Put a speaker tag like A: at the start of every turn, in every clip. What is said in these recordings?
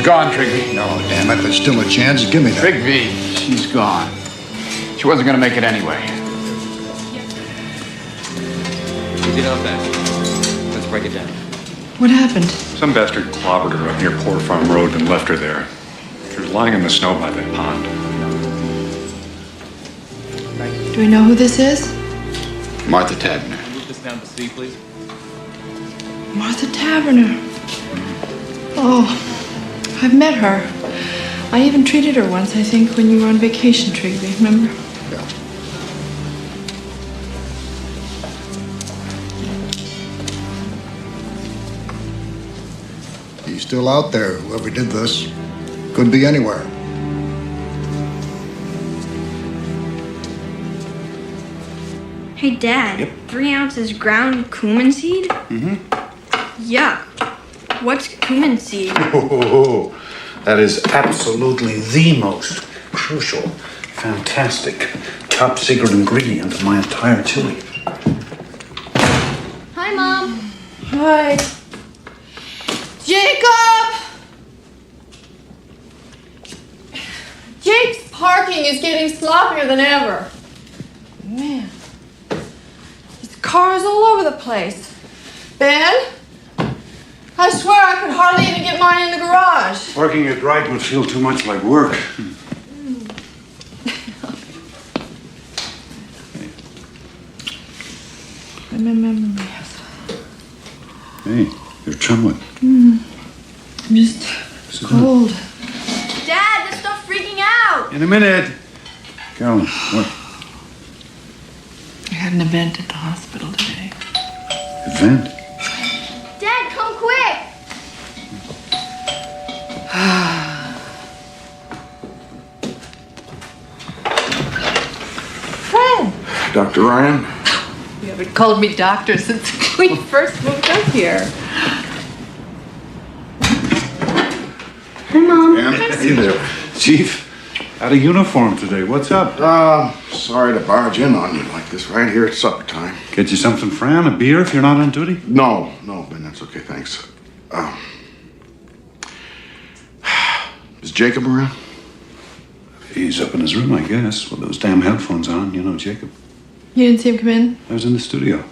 A: gone, Trigby.
B: No, damn it. There's still a chance. Give me that.
A: Trigby, she's gone. She wasn't gonna make it anyway.
C: Easy enough then. Let's break it down.
D: What happened?
E: Some bastard clobbered her up near Poor Farm Road and left her there. She was lying in the snow by that pond.
D: Do we know who this is?
A: Martha Tavener.
C: Move this down to C, please.
D: Martha Tavener. Oh, I've met her. I even treated her once, I think, when you were on vacation, Trigby. Remember?
B: Yeah. He's still out there, whoever did this. Could be anywhere.
F: Hey, Dad.
E: Yep.
F: 3 ounces ground cumin seed?
E: Mm-hmm.
F: Yuck. What's cumin seed?
G: Oh, that is absolutely the most crucial, fantastic, top secret ingredient of my entire chili.
F: Hi, Mom.
D: Hi. Jacob! Jake's parking is getting sloppier than ever. Man. His car's all over the place. Ben? I swear I could hardly even get mine in the garage.
G: Working it right would feel too much like work. Hey, you're trembling.
D: I'm just cold.
F: Dad, this stuff's freaking out.
G: In a minute. Carolyn, what?
D: I had an event at the hospital today.
G: Event?
F: Dad, come quick.
D: Fred!
G: Dr. Ryan?
D: You haven't called me doctor since we first moved up here.
F: Hi, Mom.
G: Hey there. Chief, out of uniform today. What's up?
H: Sorry to barge in on you like this right here at supper time.
G: Get you something, Fran? A beer if you're not on duty?
H: No, Ben, that's okay, thanks. Is Jacob around?
G: He's up in his room, I guess, with those damn headphones on. You know, Jacob.
D: You didn't see him come in?
G: I was in the studio.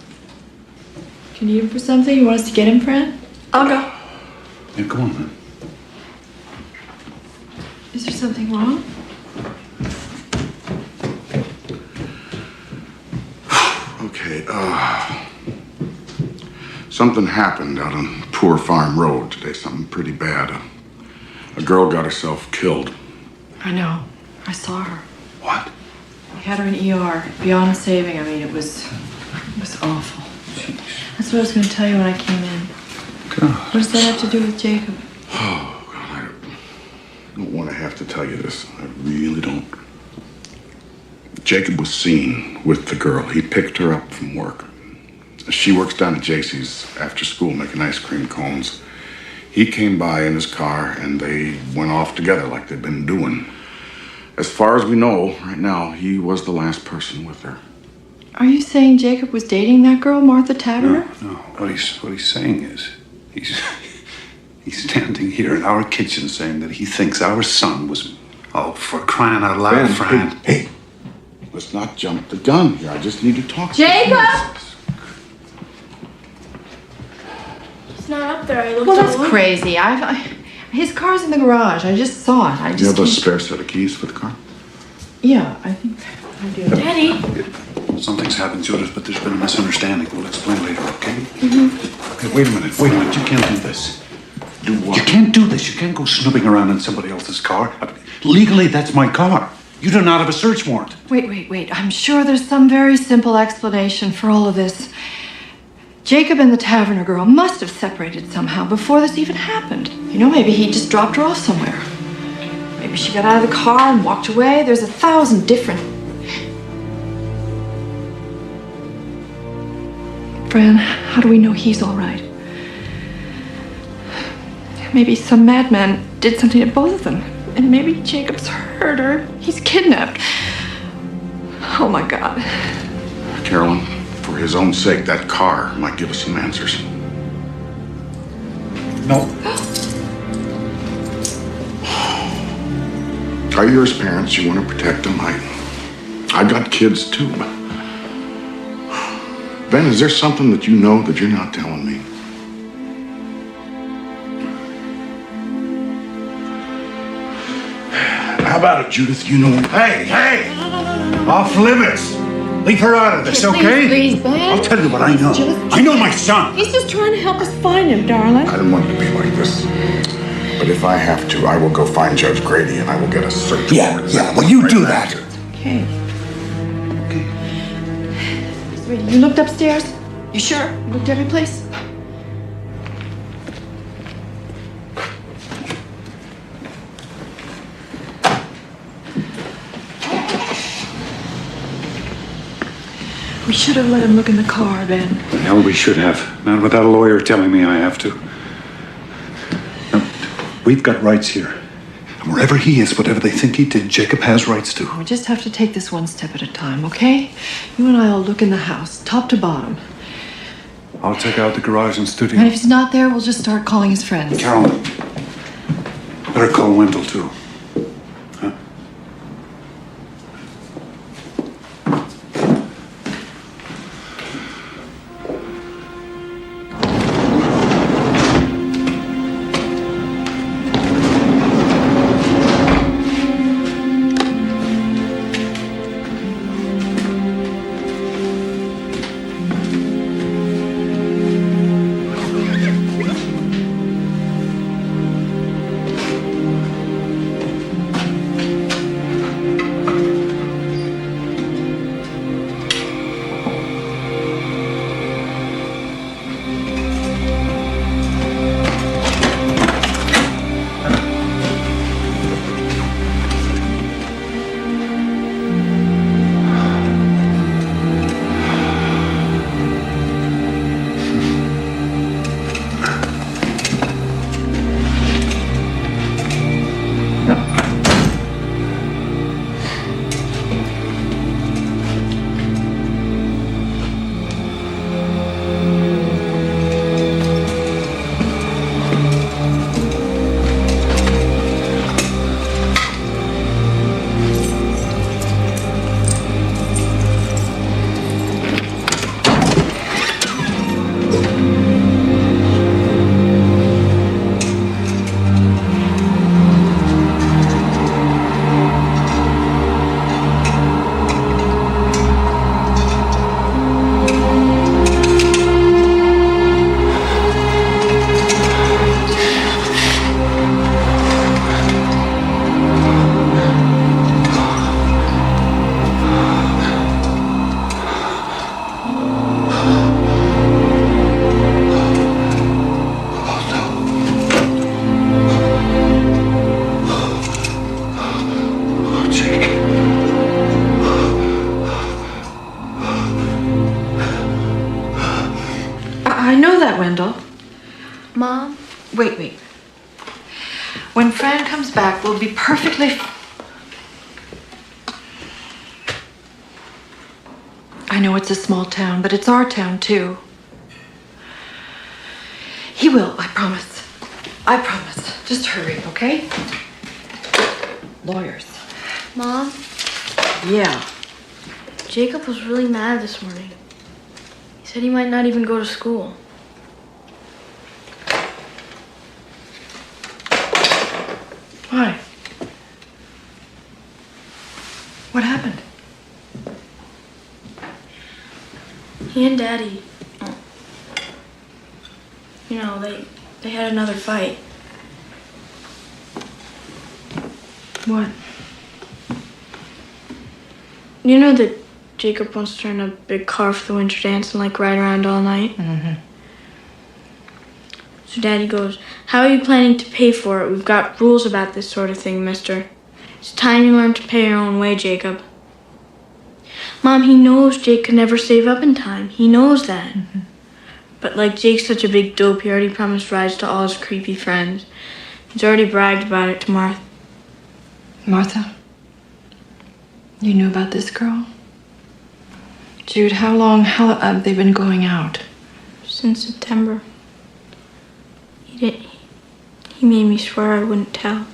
D: Can you need him for something? You want us to get him, Fran? I'll go.
G: Yeah, go on, man.
D: Is there something wrong?
H: Okay, something happened out on Poor Farm Road today, something pretty bad. A girl got herself killed.
D: I know. I saw her.
H: What?
D: We had her in ER. Beyond saving. I mean, it was awful.
G: Jeez.
D: That's what I was going to tell you when I came in.
G: God.
D: What does that have to do with Jacob?
H: Oh, God, I don't want to have to tell you this. I really don't. Jacob was seen with the girl. He picked her up from work. She works down at JC's after school making ice cream cones. He came by in his car and they went off together like they'd been doing. As far as we know, right now, he was the last person with her.
D: Are you saying Jacob was dating that girl, Martha Tavener?
G: No. What he's saying is, he's standing here in our kitchen saying that he thinks our son was, oh, for crying out loud, Fran.
H: Hey, let's not jump the gun here. I just need to talk to
D: Jacob!
H: you.
F: It's not up there. I looked
D: Well,
F: all
D: that's
F: over.
D: crazy. His car's in the garage. I just saw it.
H: Do you have a spare set of keys for the car?
D: Yeah, I think I do.
F: Daddy.
G: Something's happened, Judith, but there's been a misunderstanding. We'll explain later, okay? Okay, wait a minute. You can't do this.
H: Do what?
G: You can't do this. You can't go snooping around in somebody else's car. Legally, that's my car. You do not have a search warrant.
D: Wait. I'm sure there's some very simple explanation for all of this. Jacob and the Tavener girl must have separated somehow before this even happened. You know, maybe he just dropped her off somewhere. Maybe she got out of the car and walked away. There's 1,000 different... Fran, how do we know he's all right? Maybe some madman did something to both of them. And maybe Jacob's hurt or he's kidnapped. Oh my God.
H: Carolyn, for his own sake, that car might give us some answers.
G: No.
H: I hear as parents, you want to protect them. I got kids too. Ben, is there something that you know that you're not telling me? How about it, Judith? You know. Hey! Off limits! Leave her out of this, okay?
D: Please, Ben.
G: I'll tell you what I know. I know my son.
D: He's just trying to help us find him, darling.
H: I didn't want it to be like this. But if I have to, I will go find Judge Grady and I will get a search warrant.
G: Yeah, well, you do that.
D: Okay. Sweetie, you looked upstairs? You sure? You looked every place? We should have let him look in the car, Ben.
E: The hell we should have. Not without a lawyer telling me I have to. Now, we've got rights here.
G: And wherever he is, whatever they think he did, Jacob has rights to.
D: We just have to take this one step at a time, okay? You and I will look in the house, top to bottom.
E: I'll check out the garage and studio.
D: And if he's not there, we'll just start calling his friends.
E: Carolyn, better call Wendell too. Huh?
D: I know that, Wendell.
F: Mom?
D: Wait. When Fran comes back, we'll be perfectly... I know it's a small town, but it's our town, too. He will, I promise. I promise. Just hurry, okay? Lawyers.
F: Mom?
D: Yeah.
F: Jacob was really mad this morning. He said he might not even go to school.
D: Why? What happened?
F: He and Daddy, you know, they had another fight.
D: What?
F: You know that Jacob wants to rent a big car for the winter dance and like ride around all night?
D: Mm-hmm.
F: So Daddy goes, "How are you planning to pay for it? We've got rules about this sort of thing, mister. It's time you learn to pay your own way, Jacob." Mom, he knows Jake could never save up in time. He knows that.
D: Mm-hmm.
F: But like Jake's such a big dope, he already promised rides to all his creepy friends. He's already bragged about it to Martha.
D: Martha? You knew about this girl? Jude, how long have they been going out?
F: Since September. He made me swear I wouldn't tell.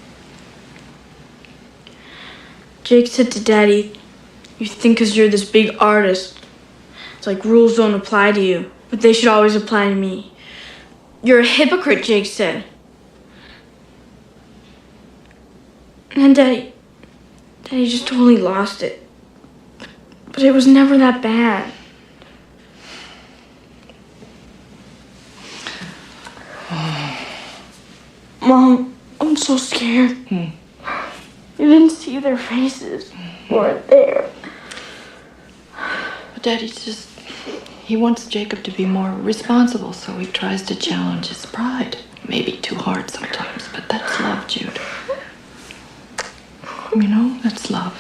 F: Jake said to Daddy, you think 'cause you're this big artist, it's like rules don't apply to you, but they should always apply to me. You're a hypocrite, Jake said. And Daddy just totally lost it. But it was never that bad. Mom, I'm so scared. You didn't see their faces. They weren't there.
D: But Daddy's he wants Jacob to be more responsible, so he tries to challenge his pride. Maybe too hard sometimes, but that's love, Jude. You know, that's love.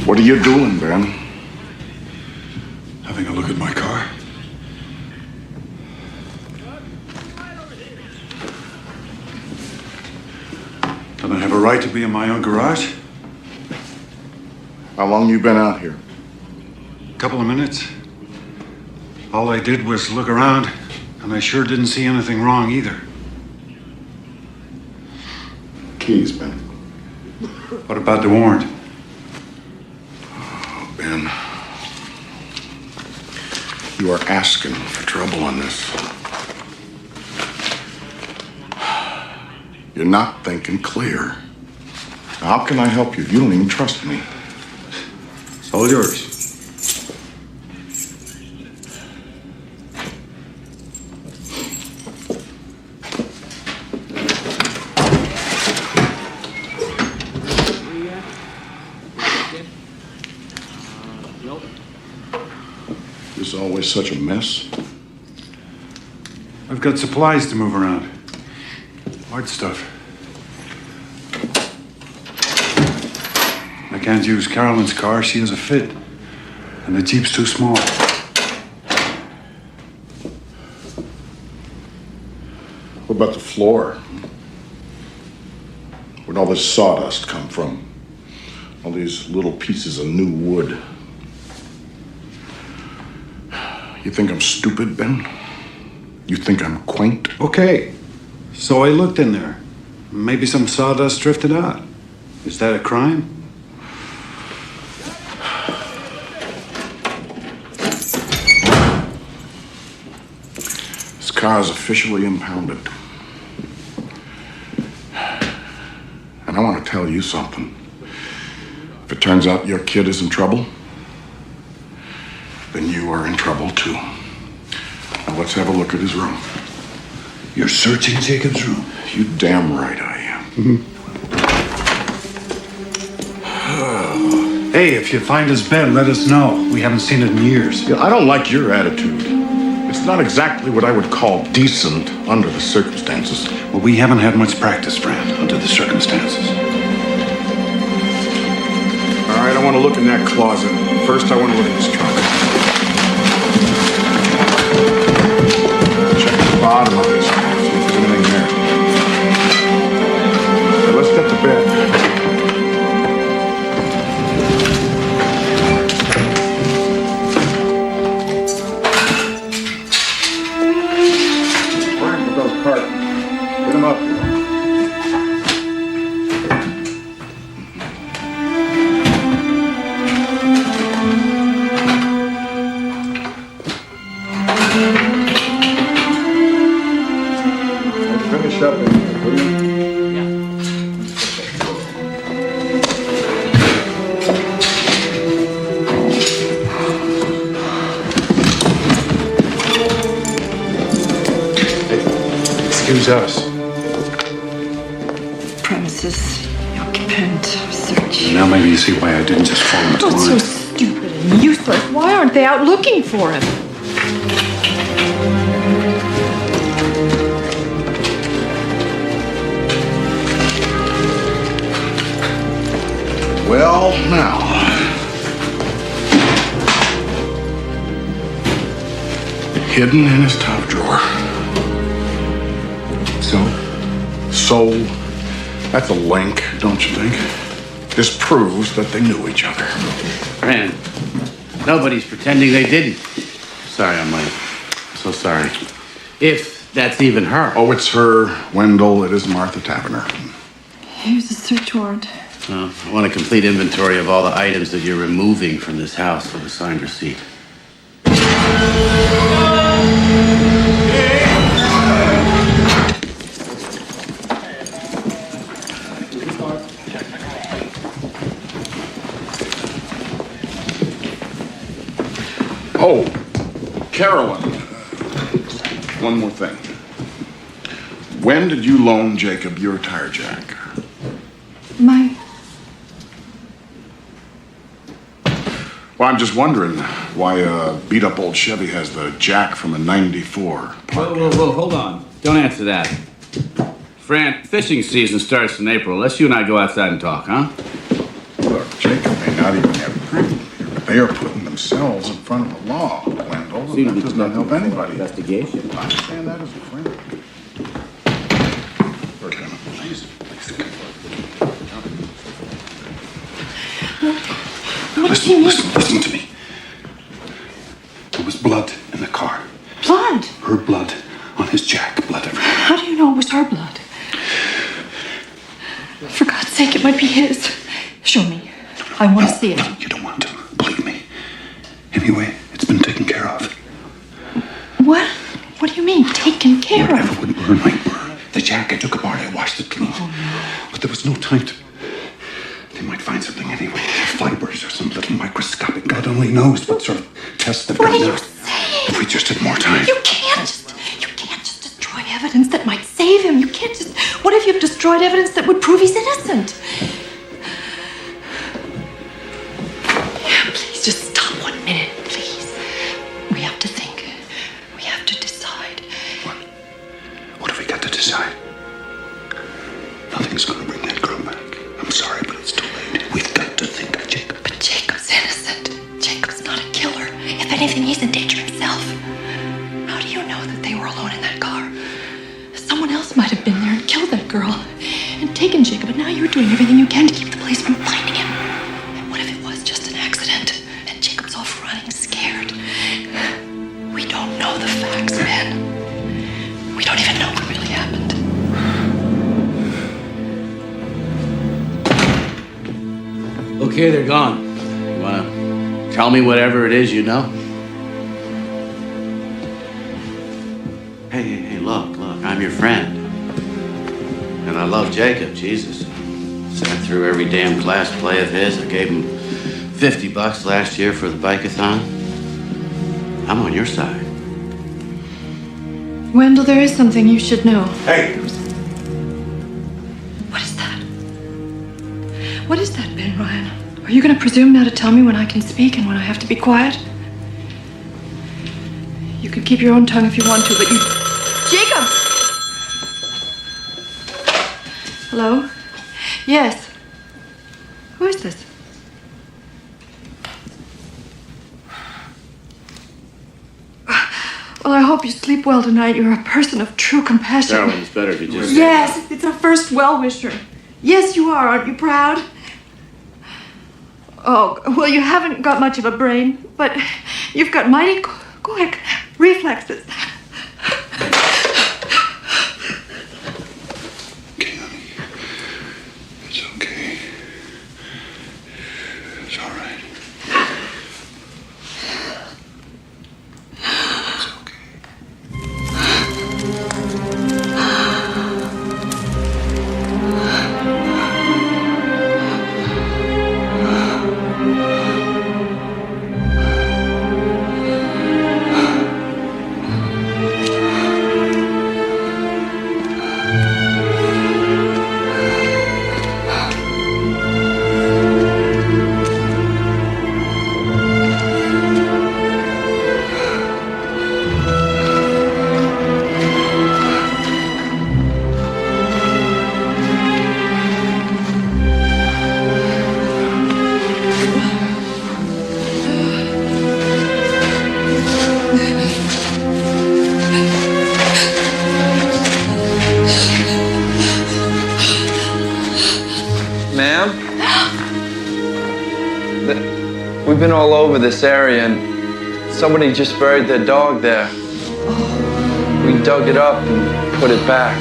H: What are you doing, Ben?
G: Having a look at my car. Don't I have a right to be in my own garage?
H: How long you been out here?
G: A couple of minutes. All I did was look around, and I sure didn't see anything wrong either.
H: Keys, Ben.
G: What about the warrant?
H: Oh, Ben. You are asking for trouble on this. You're not thinking clear. How can I help you? You don't even trust me.
G: It's all yours.
H: This is always such a mess.
G: I've got supplies to move around. Hard stuff. I can't use Carolyn's car. She has a fit. And the Jeep's too small.
H: What about the floor? Where'd all this sawdust come from? All these little pieces of new wood. You think I'm stupid, Ben? You think I'm quaint?
G: Okay. So I looked in there. Maybe some sawdust drifted out. Is that a crime?
H: This car is officially impounded. And I want to tell you something. If it turns out your kid is in trouble, then you are in trouble too. Now let's have a look at his room.
G: You're searching Jacob's room?
H: You damn right I am.
G: Hey, if you find his bed, let us know. We haven't seen it in years.
H: Yeah, I don't like your attitude. It's not exactly what I would call decent under the circumstances.
G: Well, we haven't had much practice, Fran, under the circumstances.
H: All right, I want to look in that closet. First, I want to look at his trunk. Check the bottom of his trunk, see if there's anything there. Okay, let's get to bed. Frank, with those cartons. Get them up here. Finish up in here, will you?
G: Excuse us.
D: Premises, occupant, search.
G: Now maybe you see why I didn't just fall into
D: Oh, it's so
G: line.
D: stupid and useless. Why aren't they out looking for him?
H: Well, now. Hidden in his top drawer. So, that's a link, don't you think? This proves that they knew each other.
I: Fran, nobody's pretending they didn't. Sorry I'm late. So sorry. If that's even her.
H: Oh, it's her, Wendell. It is Martha Taverner.
D: Here's a search warrant.
I: I want a complete inventory of all the items that you're removing from this house with a signed receipt.
H: Oh, Carolyn. One more thing. When did you loan Jacob your tire jack? Well, I'm just wondering why a beat-up old Chevy has the jack from a '94.
I: Whoa, hold on. Don't answer that. Fran, fishing season starts in April. Let's you and I go outside and talk, huh?
H: Look, Jacob may not even have proof here, but they are putting themselves in front of the law, Wendell. And that does not help anybody.
I: Investigation.
H: I understand that as a friend. Look, Emma, please.
G: Listen to me. There was blood in the car.
D: Blood?
G: Her blood on his jack. Blood everywhere.
D: How do you know it was her blood? For God's sake, it might be his. Show me. I want to see it.
G: No, you don't want to. Believe me. Anyway, it's been taken care of.
D: What? What do you mean, taken care of?
G: Whatever would burn might burn. The jack I took apart, I washed it clean. Oh, no. But there was no time to... They might find something anyway. Fibers or some little microscopic. God only knows what sort of tests they've done.
D: What are you
G: now.
D: saying?
G: If we just had more time.
D: You can't just destroy evidence that might save him. You can't just... What if you've destroyed evidence that would prove he's innocent? Please, just stop 1 minute, please. We have to think. We have to decide.
G: What have we got to decide? Nothing's gonna bring that girl back. I'm sorry, but it's too late. We've got to think
D: anything, he's in danger himself. How do you know that they were alone in that car? Someone else might have been there and killed that girl and taken Jacob, but now you're doing everything you can to keep the police from finding him. And what if it was just an accident and Jacob's off running, scared? We don't know the facts, Ben. We don't even know what really happened.
I: Okay, they're gone. You wanna tell me whatever it is you know? Hey, look, I'm your friend. And I love Jacob, Jesus. Sat through every damn class play of his. I gave him $50 last year for the bike-a-thon. I'm on your side.
D: Wendell, there is something you should know.
H: Hey!
D: What is that? What is that, Ben Ryan? Are you going to presume now to tell me when I can speak and when I have to be quiet? You can keep your own tongue if you want to, but you... Jacob! Hello? Yes. Who is this? Well, I hope you sleep well tonight. You're a person of true compassion.
I: Darling, it's better if you just...
D: Yes, it's a first well-wisher. Yes, you are. Aren't you proud? Oh, well, you haven't got much of a brain, but you've got mighty quick reflexes.
G: Okay, honey. It's okay. It's all right. It's okay.
J: Ma'am? We've been all over this area and somebody just buried their dog there. We dug it up and put it back.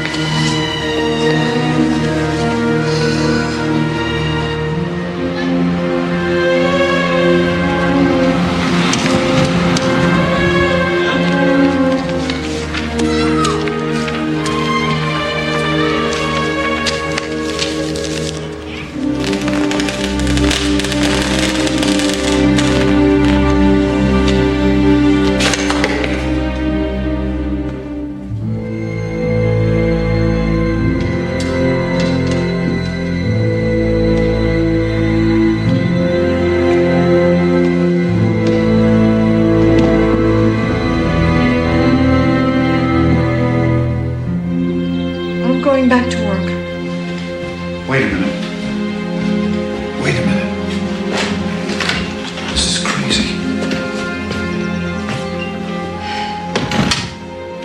D: I'm going back to work.
G: Wait a minute. Wait a minute. This is crazy.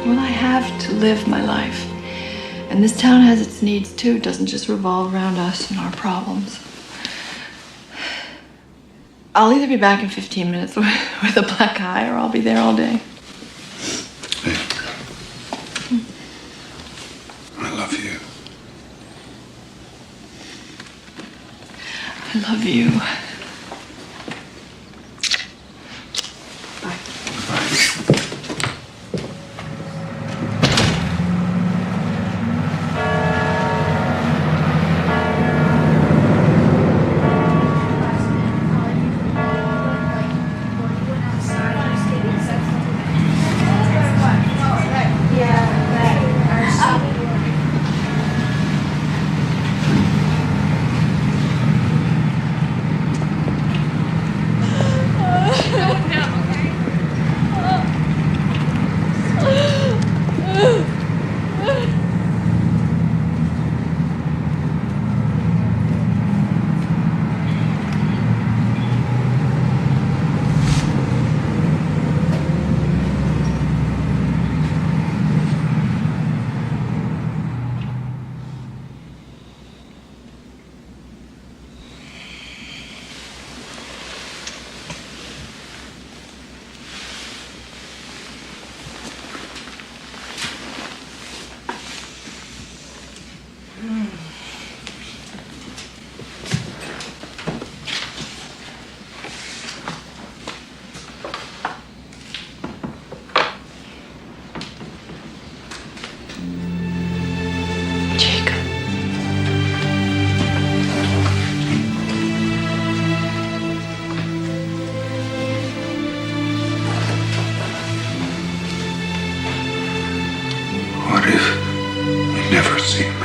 D: Well, I have to live my life. And this town has its needs too. It doesn't just revolve around us and our problems. I'll either be back in 15 minutes with a black eye or I'll be there all day.
G: Hey. I love you.
D: I love you.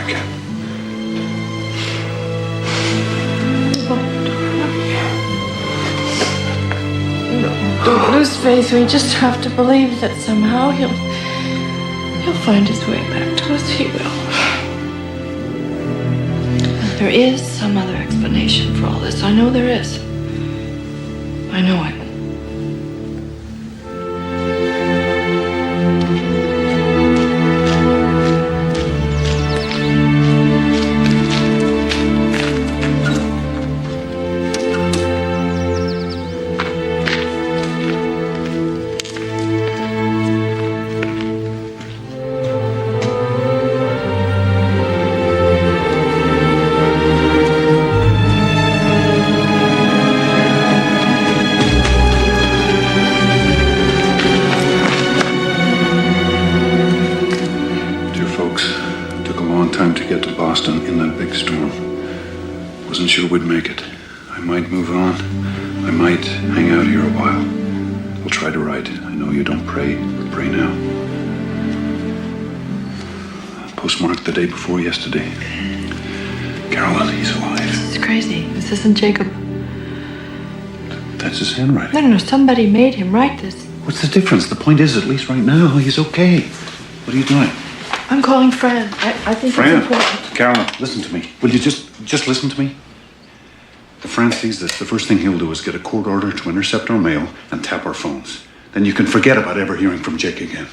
G: again.
D: Don't lose faith. We just have to believe that somehow he'll find his way back to us. He will. There is some other explanation for all this. I know there is. I know it.
G: Time to get to Boston in that big storm. Wasn't sure we'd make it. I might move on. I might hang out here a while. I'll try to write. I know you don't pray, but pray now. Postmarked the day before yesterday. Carolyn, he's alive.
D: This is crazy. This isn't Jacob.
G: That's his handwriting.
D: No. Somebody made him write this.
G: What's the difference? The point is, at least right now, he's okay. What are you doing?
D: I'm calling Fran. I think
G: Fran,
D: it's important.
G: Carolyn, listen to me. Will you just listen to me? If Fran sees this, the first thing he'll do is get a court order to intercept our mail and tap our phones. Then you can forget about ever hearing from Jake again.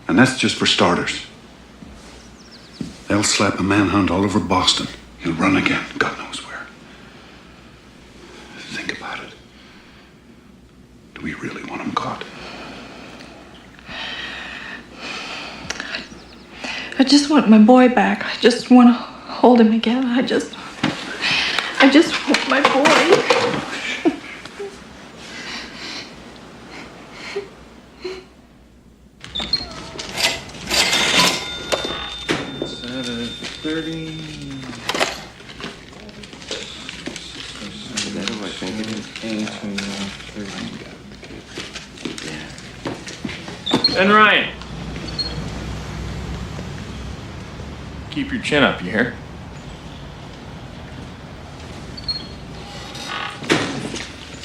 G: And that's just for starters. They'll slap a manhunt all over Boston. He'll run again, God knows where. Think about it. Do we really want him caught?
D: I just want my boy back. I just want to hold him again. I just want my boy.
C: Set of 30. Is that who I think it is? 30.
A: And Ryan. Keep your chin up, you hear?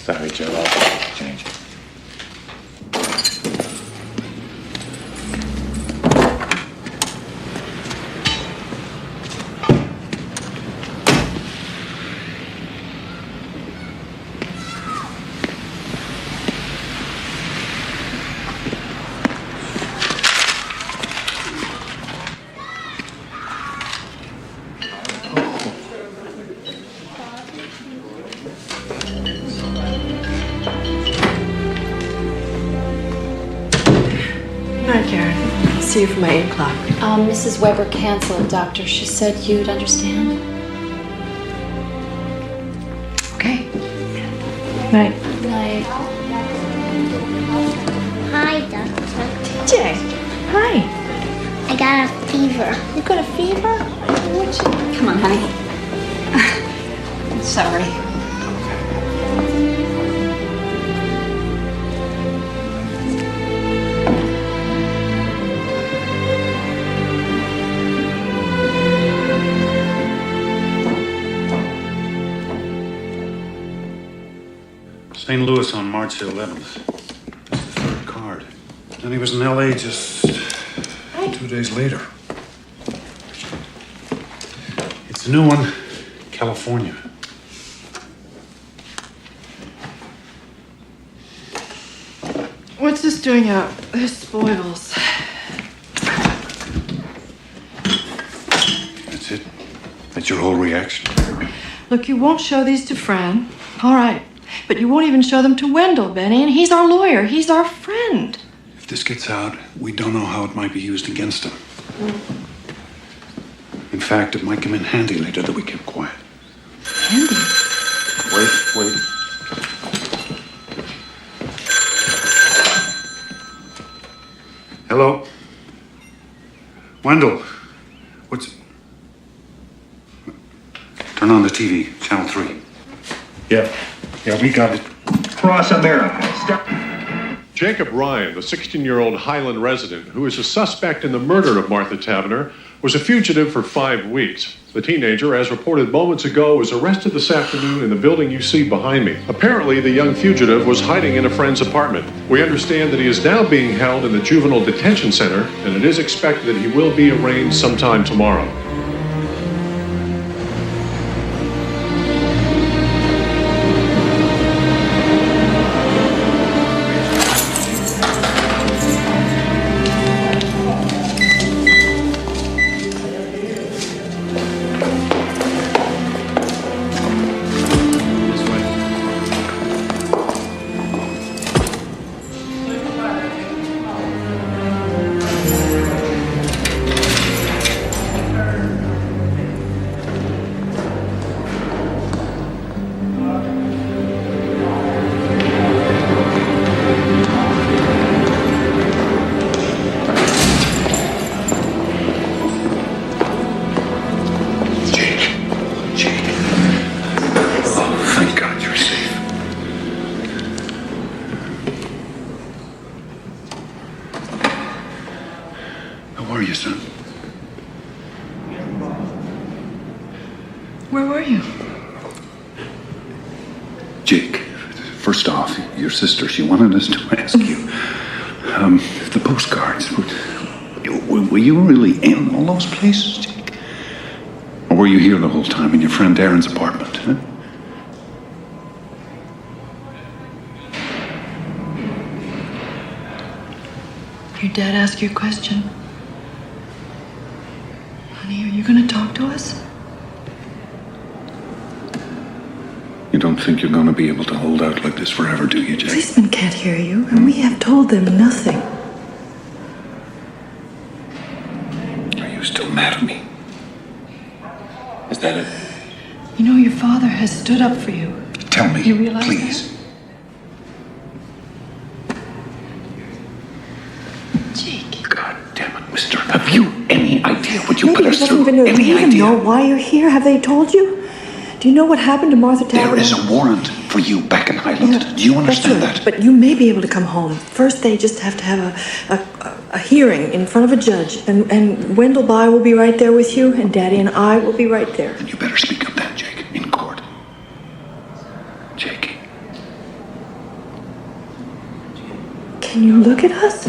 A: Sorry, Joe. I'll change.
D: Hi, Karen. See you for my 8 o'clock.
K: Mrs. Weber canceled it, Doctor. She said you'd understand.
D: Okay. Night.
K: Night.
L: Hi, Doctor.
D: Jay. Hi.
L: I got a fever.
D: You got a fever?
K: Come on, honey. I'm sorry.
G: St. Louis on March 11th. That's the third card. Then he was in L.A. just 2 days later. It's a new one, California.
D: What's this doing out? This spoils.
G: That's it. That's your whole reaction.
D: Look, you won't show these to Fran. All right. But you won't even show them to Wendell, Benny, and he's our lawyer. He's our friend.
G: If this gets out, we don't know how it might be used against him. In fact, it might come in handy later that we kept quiet.
D: Handy?
G: Wait. Hello? Wendell, what's... Turn on the TV, channel 3.
E: Yeah, we got it.
M: Cross America.
N: Jacob Ryan, the 16-year-old Highland resident who is a suspect in the murder of Martha Tavener,
M: was a fugitive for 5 weeks. The teenager, as reported moments ago, was arrested this afternoon in the building you see behind me. Apparently, the young fugitive was hiding in a friend's apartment. We understand that he is now being held in the juvenile detention center, and it is expected that he will be arraigned sometime tomorrow.
D: Where were you?
G: Jake, first off, your sister, she wanted us to ask you. The postcards, were you really in all those places, Jake? Or were you here the whole time in your friend Darren's apartment, huh?
D: Your dad asked you a question. Honey, are you going to talk to us?
G: You don't think you're going to be able to hold out like this forever, do you, Jake?
D: Policemen can't hear you, and we have told them nothing.
G: Are you still mad at me? Is that it?
D: You know, your father has stood up for you.
G: Tell me,
D: You realize
G: please.
D: Jake.
G: God damn it, mister. Have you any idea what you
D: Maybe
G: put
D: it
G: us
D: doesn't
G: through?
D: even know.
G: Any
D: Do you even
G: idea?
D: know why you're here? Have they told you? Do you know what happened to Martha Taverner?
G: There is a warrant for you back in Highland. Do you understand
D: That's
G: that?
D: right. But you may be able to come home. First, they just have to have a hearing in front of a judge. And Wendell By will be right there with you, and Daddy and I will be right there.
G: And you better speak up then, Jake, in court. Jake.
D: Can you look at us?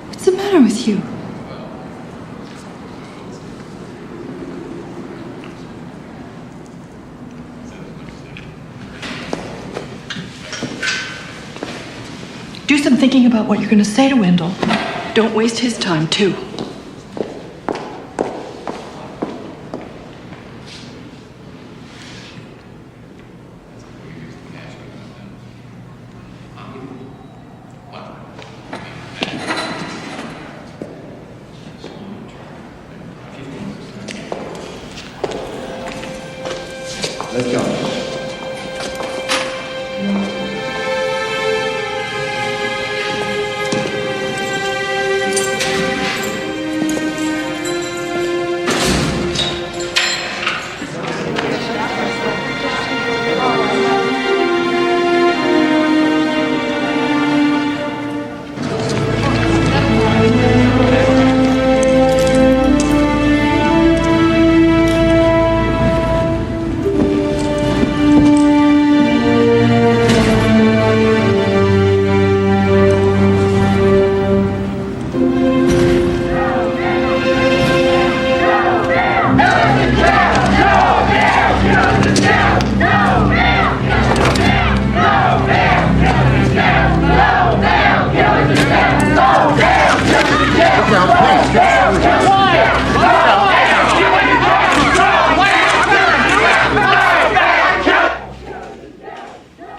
D: What's the matter with you? Do some thinking about what you're going to say to Wendell. Don't waste his time, too.
A: Let's go.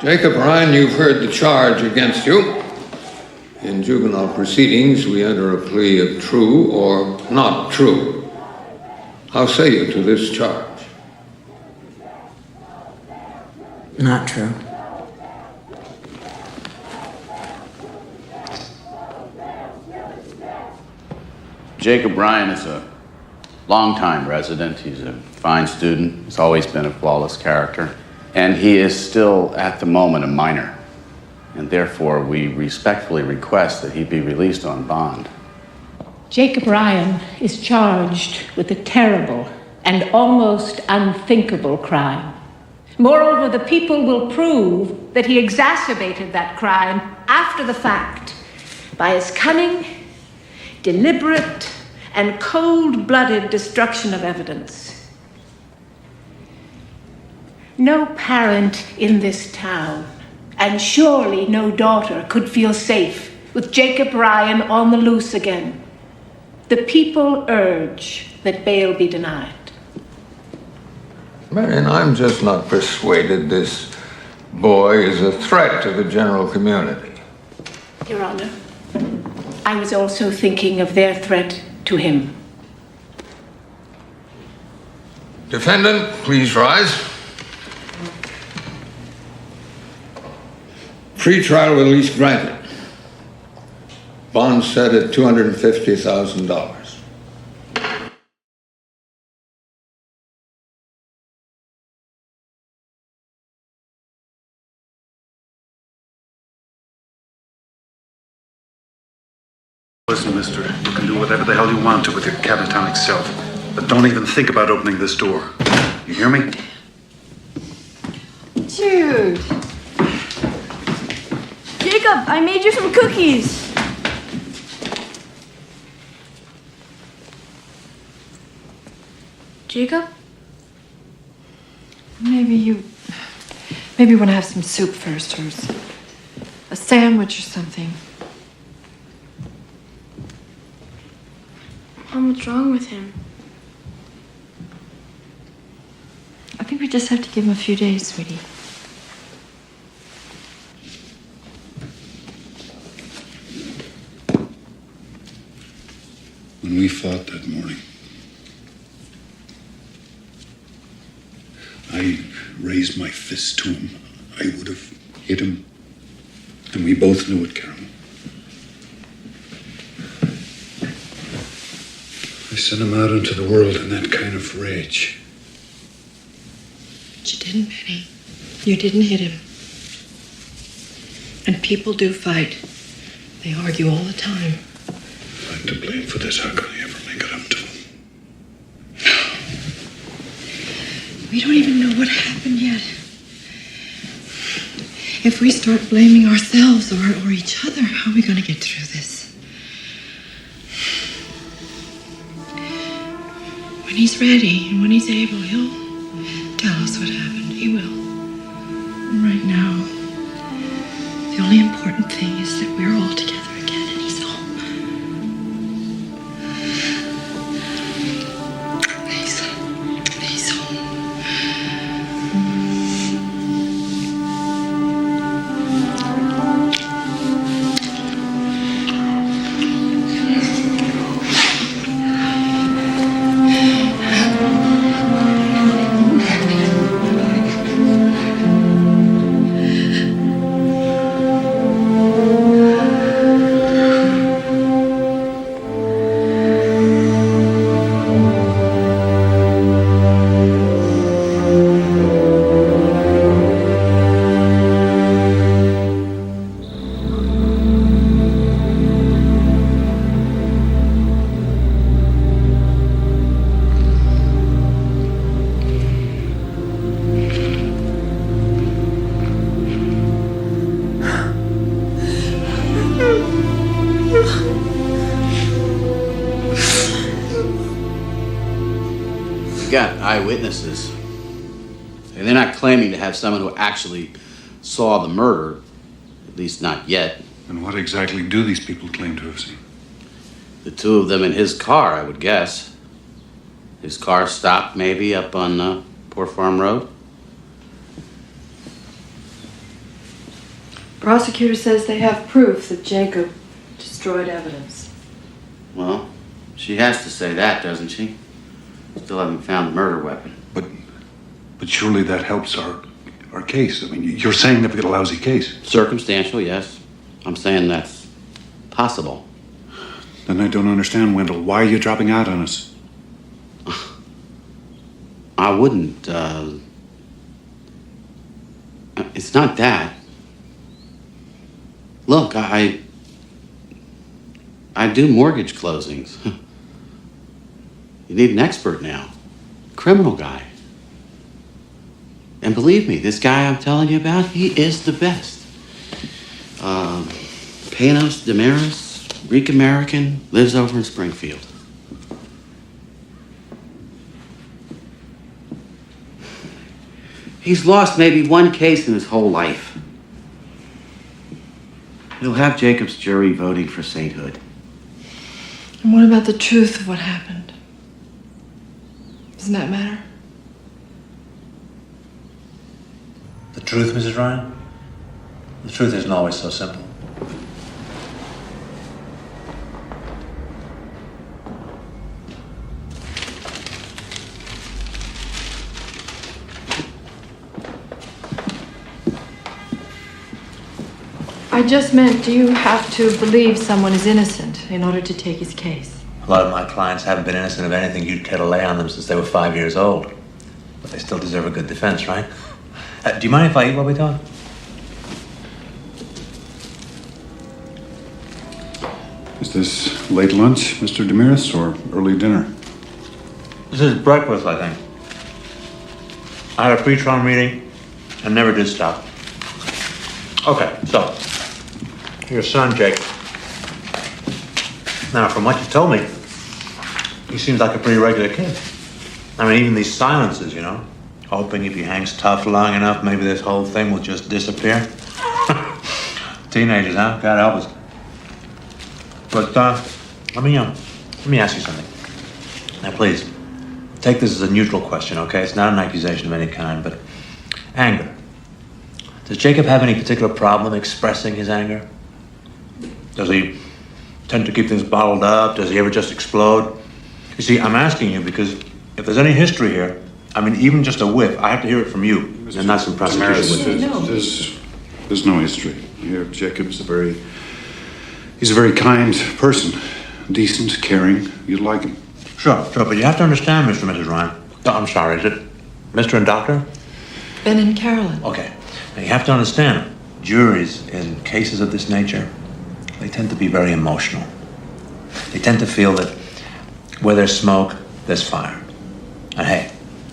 N: Jacob Ryan, you've heard the charge against you. In juvenile proceedings, we enter a plea of true or not true. How say you to this charge?
O: Not true.
I: Jacob Ryan is a longtime resident. He's a fine student. He's always been a flawless character. And he is still, at the moment, a minor. And therefore, we respectfully request that he be released on bond.
P: Jacob Ryan is charged with a terrible and almost unthinkable crime. Moreover, the people will prove that he exacerbated that crime after the fact by his cunning, deliberate, and cold-blooded destruction of evidence. No parent in this town, and surely no daughter, could feel safe with Jacob Ryan on the loose again. The people urge that bail be denied.
N: Marion, I'm just not persuaded this boy is a threat to the general community.
P: Your Honor, I was also thinking of their threat to him.
N: Defendant, please rise. Pre-trial release granted. Bond set at $250,000.
G: Listen, mister, you can do whatever the hell you want to with your catatonic self, but don't even think about opening this door. You hear me?
D: Jude.
F: Jacob, I made you some cookies. Jacob?
D: Maybe want to have some soup first, or a sandwich or something.
F: Mom, what's wrong with him?
D: I think we just have to give him a few days, sweetie.
H: When we fought that morning, I raised my fist to him. I would have hit him. And we both knew it, Carol. I sent him out into the world in that kind of rage.
D: But you didn't, Benny. You didn't hit him. And people do fight. They argue all the time.
H: If I'm to blame for this, how can I ever make it up to him?
D: We don't even know what happened yet. If we start blaming ourselves or each other, how are we going to get through this? When he's ready and when he's able, he'll tell us what happened. He will. And right now, the only important thing is that we're all together again and he's home. He's home.
I: You've got eyewitnesses. And they're not claiming to have someone who actually saw the murder, at least not yet.
G: And what exactly do these people claim to have seen?
I: The two of them in his car, I would guess. His car stopped maybe up on Poor Farm Road.
D: Prosecutor says they have proof that Jacob destroyed evidence.
I: Well, she has to say that, doesn't she? Still haven't found the murder weapon.
G: But surely that helps our case. I mean, you're saying they've got a lousy case.
I: Circumstantial, yes. I'm saying that's possible.
G: Then I don't understand, Wendell. Why are you dropping out on us?
I: I wouldn't, it's not that. Look, I I do mortgage closings. You need an expert now. Criminal guy. And believe me, this guy I'm telling you about, he is the best. Panos Damaris, Greek American, lives over in Springfield. He's lost maybe one case in his whole life. He'll have Jacob's jury voting for sainthood.
D: And what about the truth of what happened? Doesn't that matter?
Q: The truth, Mrs. Ryan? The truth isn't always so simple.
D: I just meant, do you have to believe someone is innocent in order to take his case?
Q: A lot of my clients haven't been innocent of anything you'd care to lay on them since they were 5 years old. But they still deserve a good defense, right? Do you mind if I eat while we talk?
G: Is this late lunch, Mr. Damaris, or early dinner?
Q: This is breakfast, I think. I had a pre-trial meeting and never did stop. Okay, so, your son, Jake. Now, from what you told me, he seems like a pretty regular kid. I mean, even these silences, you know? Hoping if he hangs tough long enough, maybe this whole thing will just disappear. Teenagers, huh? God help us. But, let me ask you something. Now, please, take this as a neutral question, okay? It's not an accusation of any kind, but anger. Does Jacob have any particular problem expressing his anger? Does he tend to keep things bottled up? Does he ever just explode? You see, I'm asking you because if there's any history here, I mean, even just a whiff, I have to hear it from you, and not some prosecution witness.
G: There's no history here. Jacob's he's a very kind person, decent, caring. You'd like him.
Q: Sure, but you have to understand, Mr. and Mrs. Ryan. Oh, I'm sorry, is it Mr. and Doctor?
D: Ben and Carolyn.
Q: Okay. Now, you have to understand, juries in cases of this nature, they tend to be very emotional. They tend to feel that where there's smoke, there's fire. And hey,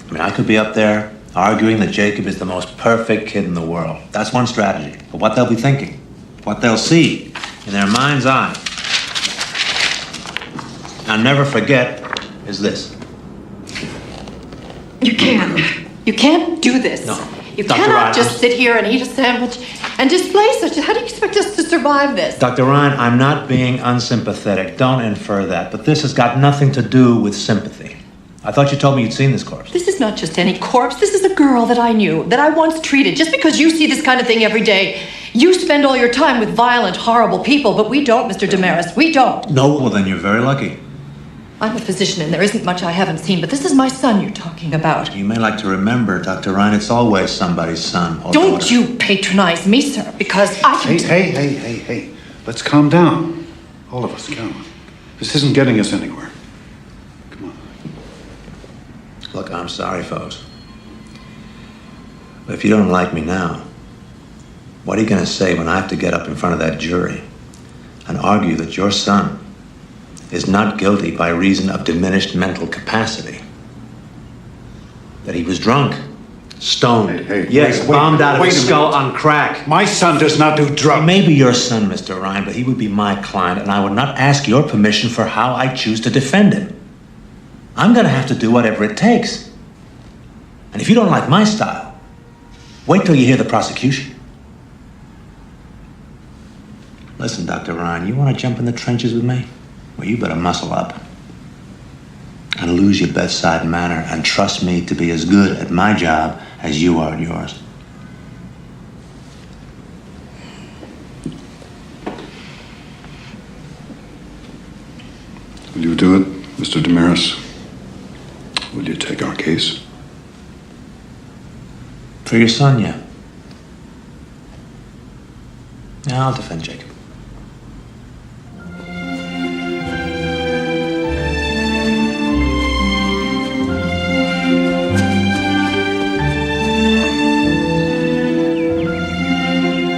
Q: I mean, I could be up there arguing that Jacob is the most perfect kid in the world. That's one strategy. But what they'll be thinking, what they'll see in their mind's eye, I'll never forget, is this.
D: You can't do this.
Q: No.
D: You
Q: Dr.
D: cannot
Q: Ryan,
D: just sit here and eat a sandwich and display such. How do you expect us to survive this?
Q: Dr. Ryan, I'm not being unsympathetic. Don't infer that. But this has got nothing to do with sympathy. I thought you told me you'd seen this corpse.
D: This is not just any corpse. This is a girl that I knew, that I once treated. Just because you see this kind of thing every day, you spend all your time with violent, horrible people, but we don't, Mr. Damaris. We don't.
Q: No, well, then you're very lucky.
D: I'm a physician, and there isn't much I haven't seen, but this is my son you're talking about.
Q: You may like to remember, Dr. Ryan, it's always somebody's son or
D: Don't
Q: daughter.
D: you patronize me, sir, because I can...
G: Hey. Let's calm down. All of us, come on. This isn't getting us anywhere.
Q: Look, I'm sorry, folks. But if you don't like me now, what are you going to say when I have to get up in front of that jury and argue that your son is not guilty by reason of diminished mental capacity? That he was drunk, stoned, bombed out of his skull on crack.
G: My son does not do drugs.
Q: He may be your son, Mr. Ryan, but he would be my client, and I would not ask your permission for how I choose to defend him. I'm going to have to do whatever it takes. And if you don't like my style, wait till you hear the prosecution. Listen, Dr. Ryan, you want to jump in the trenches with me? Well, you better muscle up and lose your bedside manner and trust me to be as good at my job as you are at yours.
G: Will you do it, Mr. Damaris? Will you take our case?
Q: For your son, yeah. Yeah, I'll defend Jacob.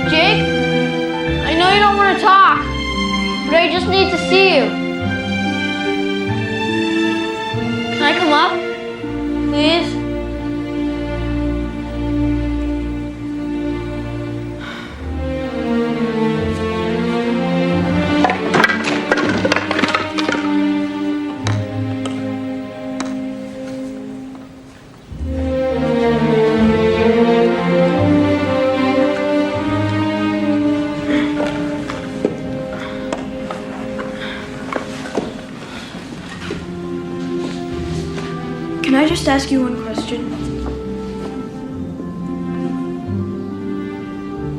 R: Jake, I know you don't want to talk, but I just need to see you.
F: Please? Can I just ask you one question?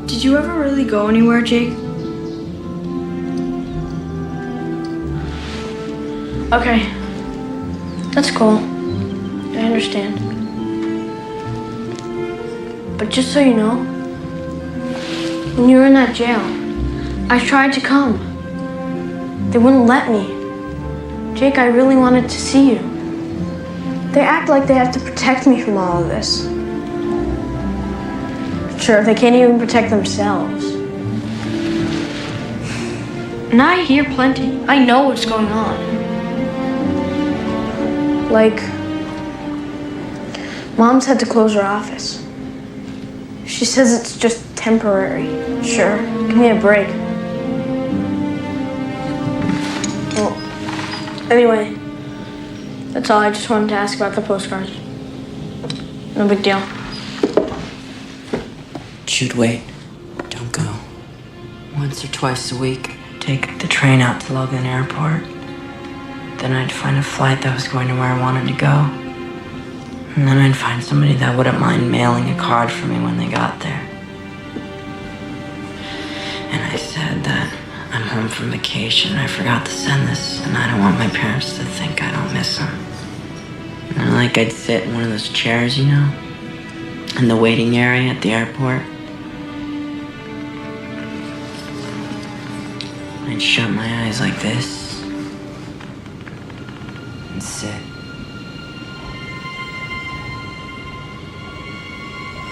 F: Did you ever really go anywhere, Jake? Okay. That's cool. I understand. But just so you know, when you were in that jail, I tried to come. They wouldn't let me. Jake, I really wanted to see you. They act like they have to protect me from all of this. Sure, they can't even protect themselves. And I hear plenty. I know what's going on. Like, Mom's had to close her office. She says it's just temporary. Sure, give me a break. Well, anyway, that's all. I just wanted to ask about the postcards. No big deal.
O: Shoot, wait. Don't go. Once or twice a week, take the train out to Logan Airport. Then I'd find a flight that was going to where I wanted to go. And then I'd find somebody that wouldn't mind mailing a card for me when they got there. And I said that I'm home from vacation. I forgot to send this, and I don't want my parents to think I don't miss them. And like I'd sit in one of those chairs, you know, in the waiting area at the airport. I'd shut my eyes like this and sit.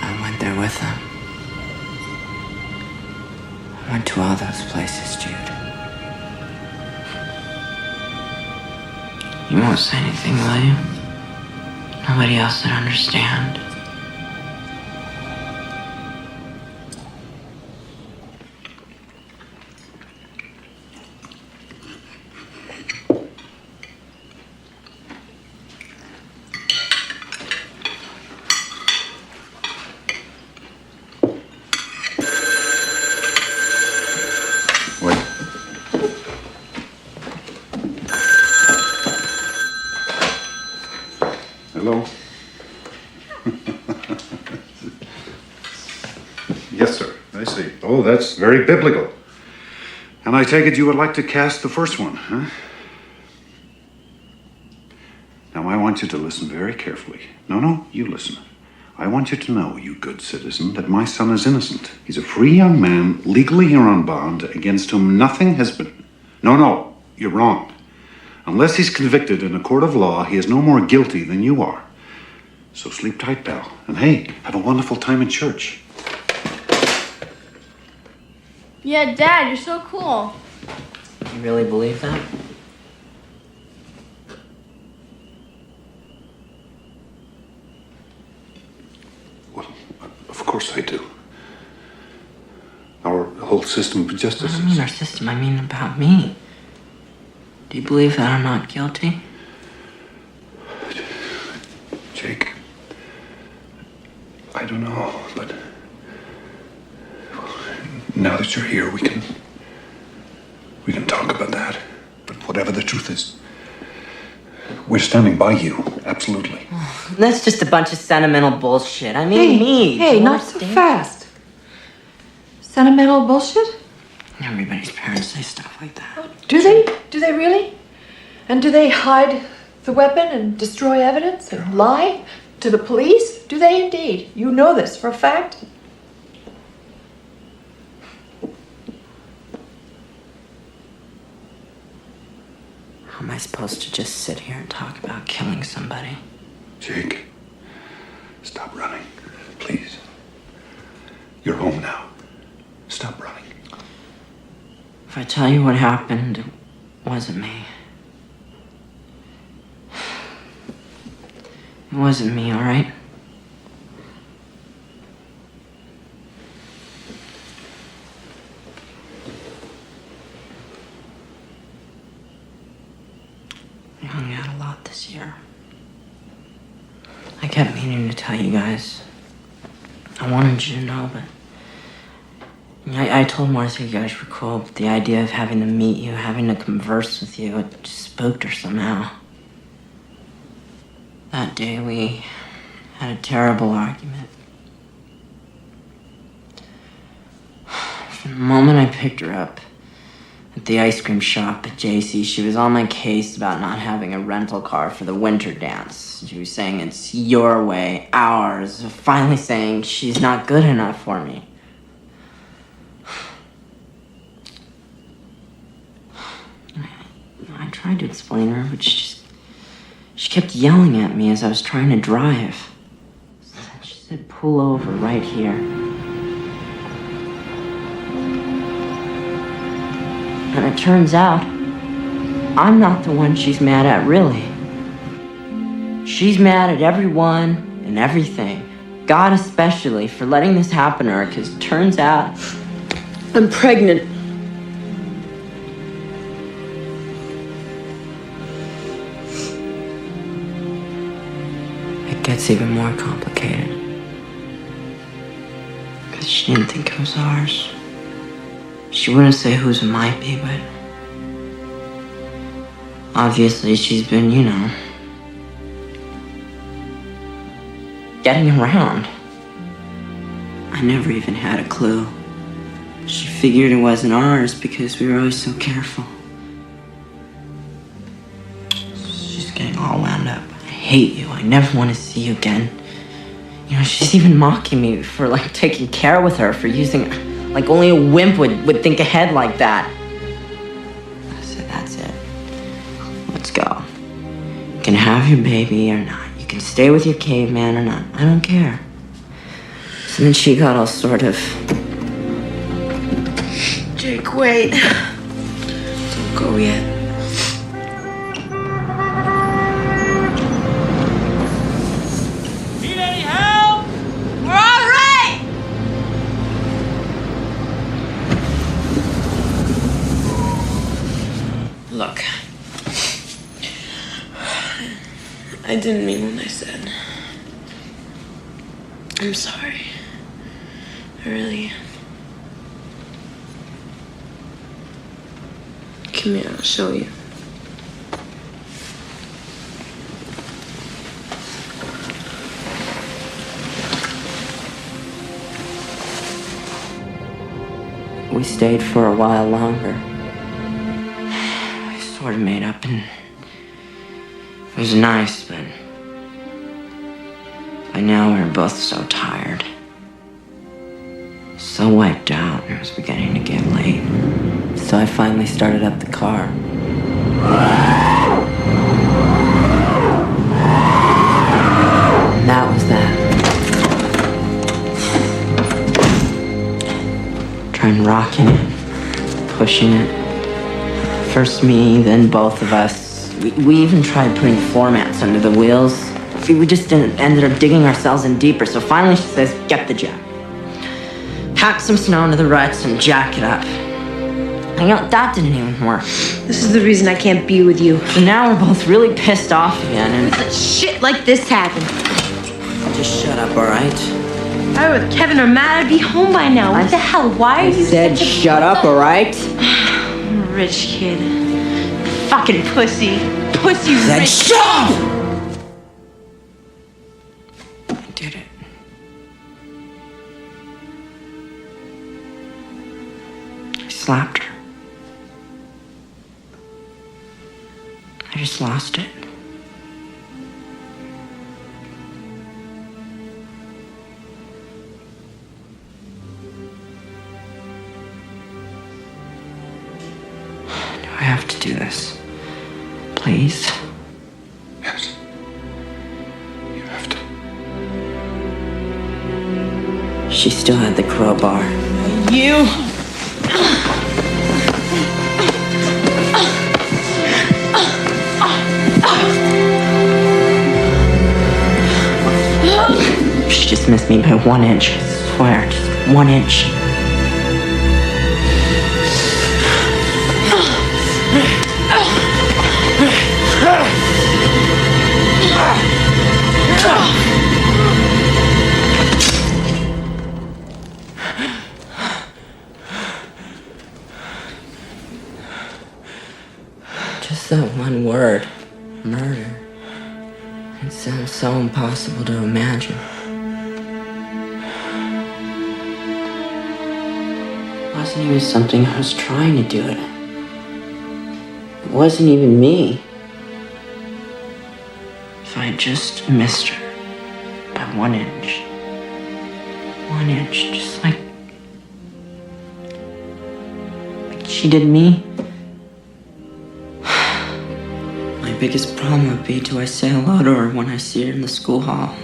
O: I went there with them. I went to all those places, Jude. You won't say anything, will you? Nobody else would understand.
G: Hello? Yes, sir. I see. Oh, that's very biblical. And I take it you would like to cast the first one, huh? Now, I want you to listen very carefully. No, you listen. I want you to know, you good citizen, that my son is innocent. He's a free young man, legally here on bond, against whom nothing has been... No, you're wrong. Unless he's convicted in a court of law, he is no more guilty than you are. So sleep tight, pal. And hey, have a wonderful time in church.
F: Yeah, Dad, you're so cool.
O: You really believe that?
G: Well, of course I do. Our whole system of justice
O: I don't mean our system, I mean about me. Do you believe that I'm not guilty?
G: Jake, I don't know, but now that you're here, we can talk about that. But whatever the truth is, we're standing by you, absolutely.
O: That's just a bunch of sentimental bullshit. I mean, me.
D: Hey, not so fast. Sentimental bullshit?
O: Everybody's parents say stuff like that.
D: Do they? Do they really? And do they hide the weapon and destroy evidence and lie to the police? Do they indeed? You know this for a fact?
O: How am I supposed to just sit here and talk about killing somebody?
G: Jake, stop running, please. You're home now. Stop running.
O: If I tell you what happened, it wasn't me. It wasn't me, all right? I hung out a lot this year. I kept meaning to tell you guys. I wanted you to know, but I told Martha you guys were cool, but the idea of having to meet you, having to converse with you, it just spooked her somehow. That day we had a terrible argument. From the moment I picked her up at the ice cream shop at JC, she was on my case about not having a rental car for the winter dance. She was saying it's your way, ours, finally saying she's not good enough for me. I tried to explain her, but she kept yelling at me as I was trying to drive. She said, pull over right here. And it turns out, I'm not the one she's mad at, really. She's mad at everyone and everything. God especially for letting this happen to her, because it turns out I'm pregnant. It gets even more complicated. Because she didn't think it was ours. She wouldn't say whose it might be, but obviously she's been, getting around. I never even had a clue. She figured it wasn't ours because we were always so careful. She's getting all wound up. I hate you. I never want to see you again. She's even mocking me for, taking care with her, for using, only a wimp would think ahead like that. I said, that's it. Let's go. You can have your baby or not. You can stay with your caveman or not. I don't care. So then she got all sort of... Jake, wait. Don't go yet.
R: Need any help? We're all right!
F: Look, I didn't mean what I said. I'm sorry. I really am. Come here, I'll show you.
O: We stayed for a while longer. I sort of made up, and it was nice, but by now we were both so tired. So wiped out, and it was beginning to get late. So I finally started up the car. And that was that. Trying rocking it, pushing it. First me, then both of us. We even tried putting floor mats under the wheels. We just ended up digging ourselves in deeper. So finally she says, get the jack. Pack some snow into the ruts and jack it up. And that didn't even work.
S: This is the reason I can't be with you.
O: So now we're both really pissed off again, and
S: shit like this happened.
O: Just shut up, all right?
S: If I were with Kevin or Matt, I'd be home by now. What the hell? Why are you
O: said shut up, all right?
S: Rich kid. Fucking pussy. Pussy
O: Said
S: rich.
O: Shut up! I did it. I slapped her. I just lost it. Do I have to do this? Please?
H: Yes. You have to.
O: She still had the crowbar.
S: You.
O: She just missed me by 1 inch. I swear, just 1 inch. Just that one word, murder. It sounds so impossible to imagine. It wasn't even something I was trying to do it. It wasn't even me. If I had just missed her by 1 inch. 1 inch, just like she did me. My biggest problem would be, do I say hello to her when I see her in the school hall?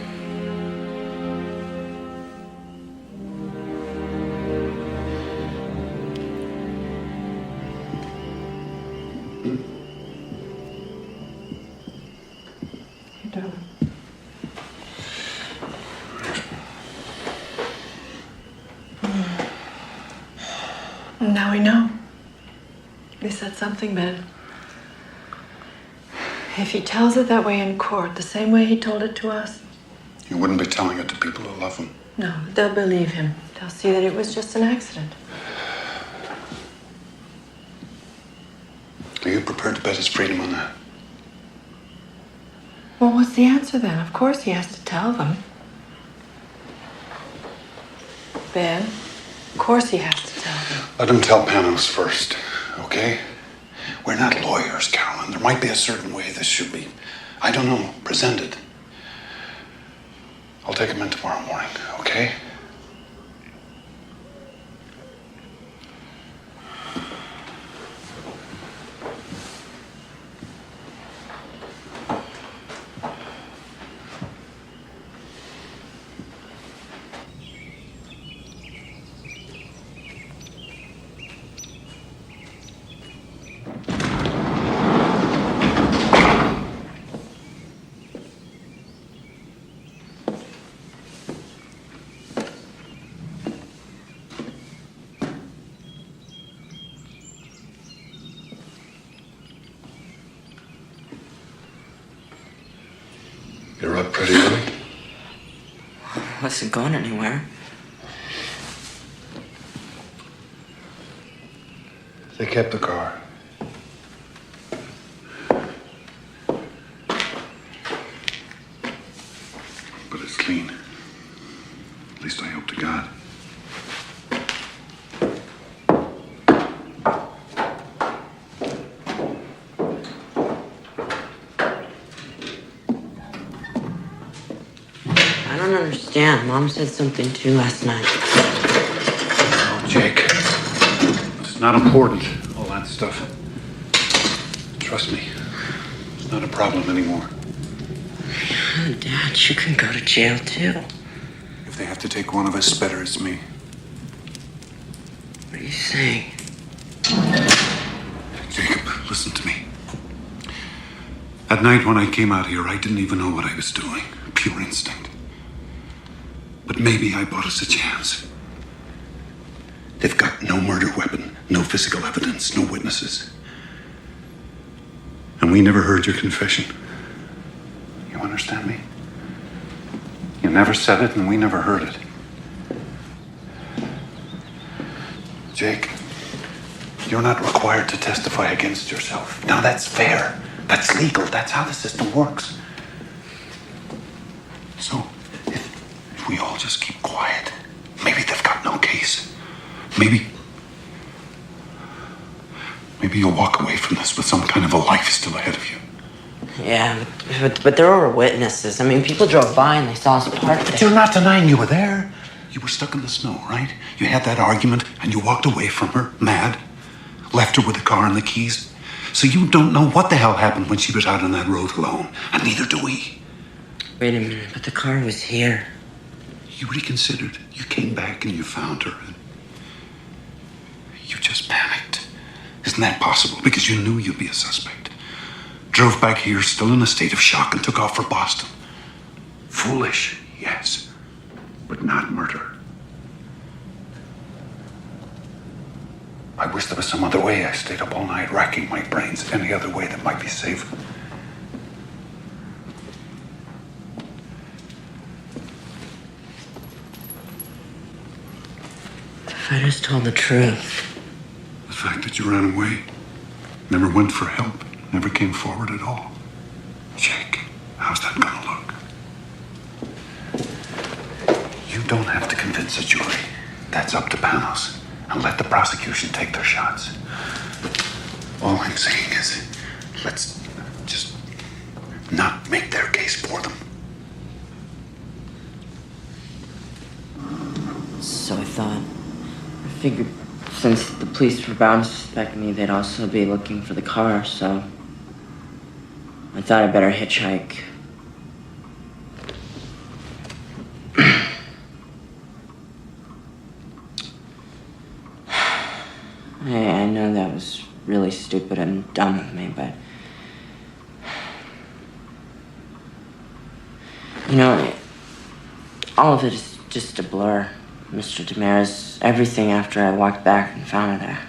D: Now we know. He said something, Ben. If he tells it that way in court, the same way he told it to us,
G: You wouldn't be telling it to people who love him.
D: no, they'll believe him. They'll see that it was just an accident.
G: Are you prepared to bet his freedom on that?
D: Well, what's the answer then? Of course he has to tell them. Ben, of course he has to tell them.
G: Let him tell Panos first, okay? We're not lawyers, Carolyn. There might be a certain way this should be, I don't know, presented. I'll take him in tomorrow morning, okay? You're up pretty early.
O: I wasn't going anywhere.
G: They kept the car. But it's clean. At least I hope to God.
O: I don't understand. Mom said something too last night.
G: Oh, Jake. It's not important, all that stuff. Trust me. It's not a problem anymore.
O: Oh, Dad, you can go to jail too.
G: If they have to take one of us, better it's me.
O: What are you saying?
G: Jacob, listen to me. That night when I came out here, I didn't even know what I was doing. Pure instinct. But maybe I bought us a chance. They've got no murder weapon, no physical evidence, no witnesses. And we never heard your confession. You understand me? You never said it and we never heard it. Jake, you're not required to testify against yourself. Now that's fair. That's legal. That's how the system works. So, if we all just keep quiet, maybe they've got no case. Maybe you'll walk away from this with some kind of a life still ahead of you.
O: Yeah, but there were witnesses. I mean, people drove by and they saw us parked
G: But
O: there.
G: you're not denying you were there. You were stuck in the snow, right? You had that argument and you walked away from her, mad. Left her with the car and the keys. So you don't know what the hell happened when she was out on that road alone. And neither do we.
O: Wait a minute, but the car was here.
G: You reconsidered. You came back and you found her. And you just panicked. Isn't that possible? Because you knew you'd be a suspect. Drove back here still in a state of shock and took off for Boston. Foolish, yes. but not murder. I wish there was some other way. I stayed up all night racking my brains. Any other way that might be safe.
O: If I just told the truth.
G: The fact that you ran away, never went for help, never came forward at all. Jake, how's that gonna look? You don't have to convince a jury. That's up to Panos. And let the prosecution take their shots. All I'm saying is, let's just not make their case for them.
O: So I thought. I figured since the police were bound to suspect me, they'd also be looking for the car, so I thought I'd better hitchhike. I know that was really stupid and dumb of me, but you know, all of it is just a blur. Mr. Damaris, everything after I walked back and found her there.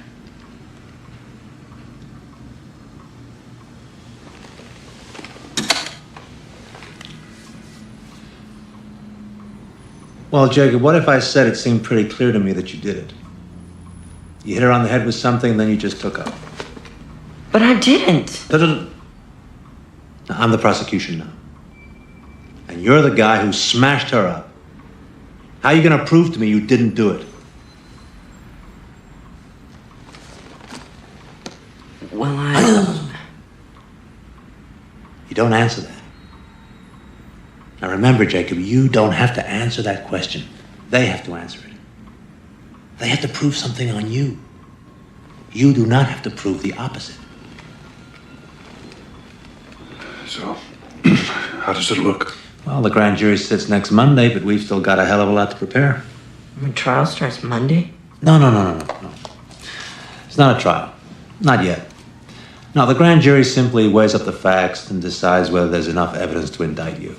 Q: Well, Jacob, what if I said it seemed pretty clear to me that you did it? You hit her on the head with something, and then you just took up.
O: But I didn't.
Q: I'm the prosecution now. And you're the guy who smashed her up. How are you going to prove to me you didn't do it?
O: Well,
Q: You don't answer that. Now remember, Jacob, you don't have to answer that question. They have to answer it. They have to prove something on you. You do not have to prove the opposite.
G: So, how does it look?
Q: Well, the grand jury sits next Monday, but we've still got a hell of a lot to prepare.
O: The trial starts Monday?
Q: No. It's not a trial. Not yet. No, the grand jury simply weighs up the facts and decides whether there's enough evidence to indict you.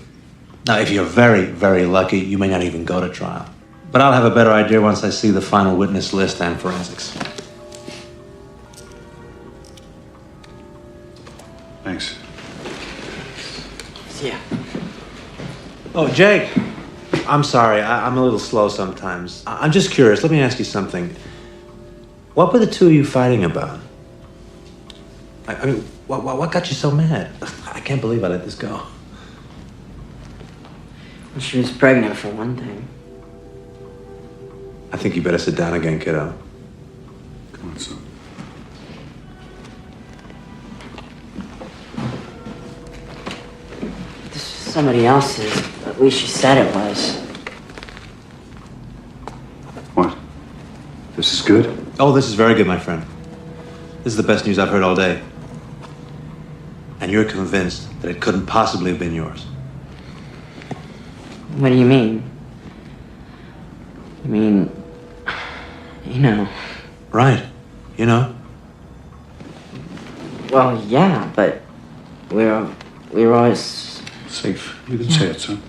Q: Now, if you're very, very lucky, you may not even go to trial. But I'll have a better idea once I see the final witness list and forensics.
G: Thanks.
O: Yeah.
Q: Oh, Jake. I'm sorry. I'm a little slow sometimes. I'm just curious. Let me ask you something. What were the two of you fighting about? I mean, what got you so mad? I can't believe I let this go.
O: Well, she was pregnant, for one thing.
Q: I think you better sit down again, kiddo.
G: Come on, son.
O: This was somebody else's. At least she said it was.
G: What? This is good?
Q: Oh, this is very good, my friend. This is the best news I've heard all day. And you're convinced that it couldn't possibly have been yours.
O: What do you mean? I mean, you know.
Q: Right. You know?
O: Well, yeah, but we were always
G: safe. You can say it, son.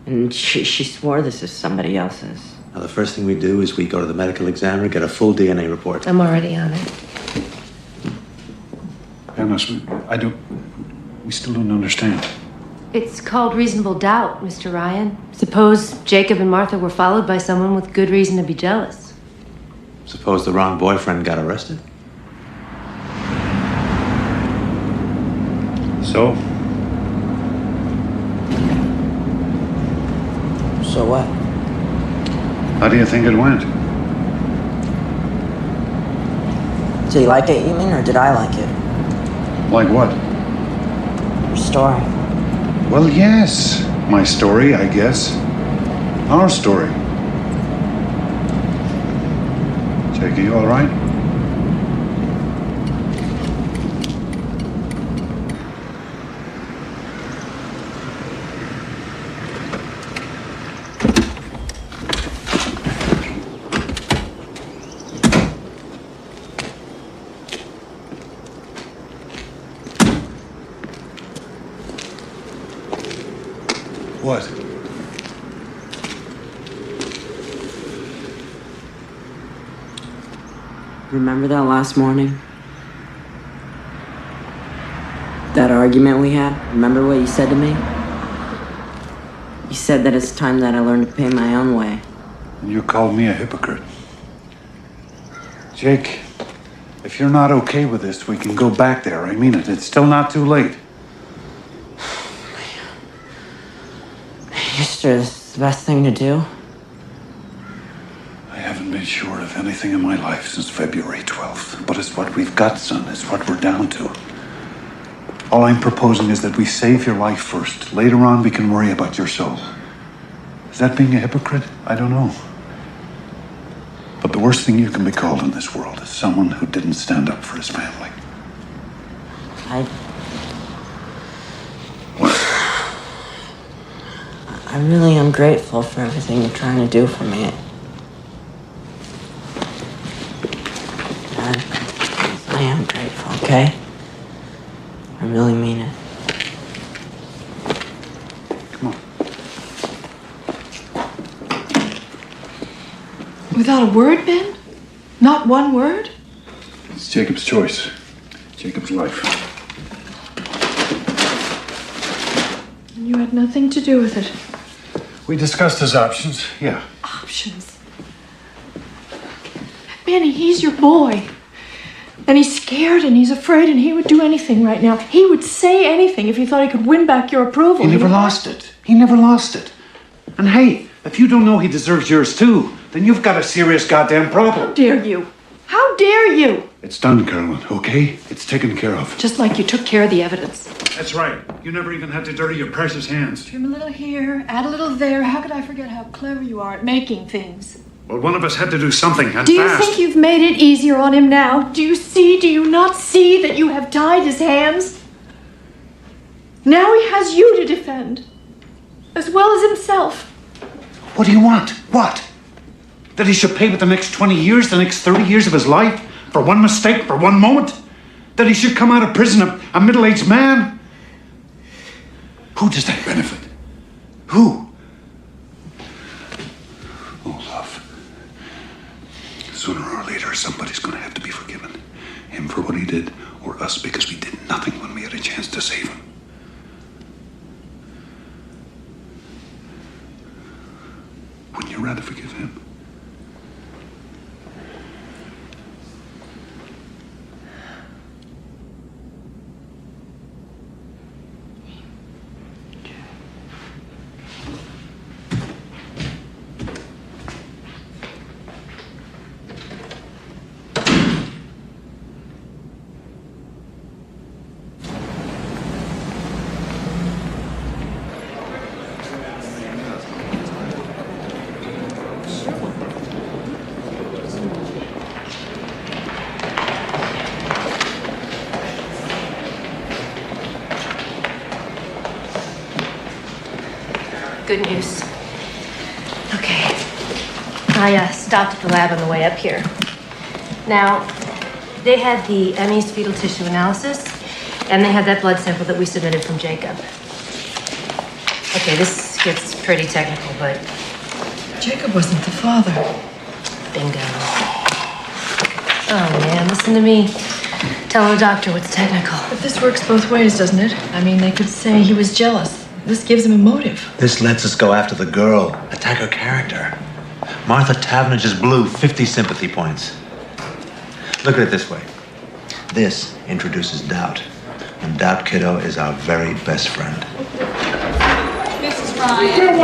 O: And she swore this is somebody else's.
Q: Now, the first thing we do is we go to the medical examiner, get a full DNA report.
S: I'm already on it.
G: Panos, we still don't understand.
S: It's called reasonable doubt, Mr. Ryan. Suppose Jacob and Martha were followed by someone with good reason to be jealous.
Q: Suppose the wrong boyfriend got arrested. So?
O: So what?
G: How do you think it went?
O: Did he like it, you mean, or did I like it?
G: Like what?
O: Your story.
G: Well, yes. My story, I guess. Our story. Jake, are you all right? What?
O: Remember that last morning? That argument we had? Remember what you said to me? You said that it's time that I learned to pay my own way.
G: You called me a hypocrite. Jake, if you're not okay with this, we can go back there. I mean it. It's still not too late.
O: You sure this is the best thing to do?
G: I haven't been sure of anything in my life since February 12th. But it's what we've got, son. It's what we're down to. All I'm proposing is that we save your life first. Later on, we can worry about your soul. Is that being a hypocrite? I don't know. But the worst thing you can be called in this world is someone who didn't stand up for his family.
O: I really am grateful for everything you're trying to do for me. Dad, I am grateful, okay? I really mean it.
G: Come on.
D: Without a word, Ben? Not one word?
G: It's Jacob's choice. Jacob's life.
D: And you had nothing to do with it.
G: We discussed his options, yeah.
D: Options? Benny, he's your boy. And he's scared and he's afraid and he would do anything right now. He would say anything if he thought he could win back your approval.
G: He never lost it. He never lost it. And hey, if you don't know he deserves yours too, then you've got a serious goddamn problem.
D: How dare you? How dare you?
G: It's done, Carolyn, okay? It's taken care of.
D: Just like you took care of the evidence.
G: That's right. You never even had to dirty your precious hands.
D: Trim a little here, add a little there. How could I forget how clever you are at making things?
G: Well, one of us had to do something, and
D: Do you
G: fast.
D: think you've made it easier on him now? Do you not see that you have tied his hands? Now he has you to defend, as well as himself.
G: What do you want? What? That he should pay with the next 20 years, the next 30 years of his life? For one mistake, for one moment? That he should come out of prison a middle-aged man? Who does that benefit? Who? Oh, love. Sooner or later, somebody's going to have to be forgiven. Him for what he did, or us because we did nothing when we had a chance to save him. Wouldn't you rather forgive him?
S: Good news. Okay. I stopped at the lab on the way up here. Now, they had the Emmy's fetal tissue analysis, and they had that blood sample that we submitted from Jacob. Okay, this gets pretty technical, but...
D: Jacob wasn't the father.
S: Bingo. Oh, man, listen to me. Tell the doctor what's technical.
D: But this works both ways, doesn't it? I mean, they could say he was jealous. This gives him a motive.
Q: This lets us go after the girl, attack her character. Martha Tavener just blew 50 sympathy points. Look at it this way. This introduces doubt. And doubt, kiddo, is our very best friend.
R: Mrs. Ryan.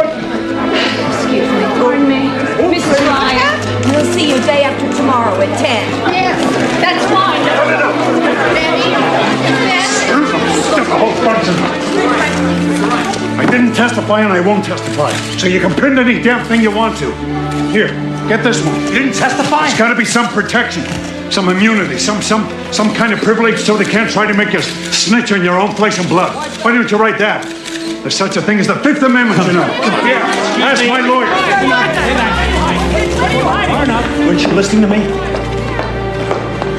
R: Excuse me. Pardon me. Mrs. Ryan. We'll see you day after tomorrow at 10. Yes, that's fine.
G: Stick a whole bunch of them. I didn't testify and I won't testify. So you can print any damn thing you want to. Here, get this one. You didn't testify? There's got to be some protection, some immunity, some kind of privilege so they can't try to make you snitch on your own flesh and blood. Why don't you write that? There's such a thing as the Fifth Amendment, you know. Yeah, ask my lawyer.
Q: Weren't you listening to me?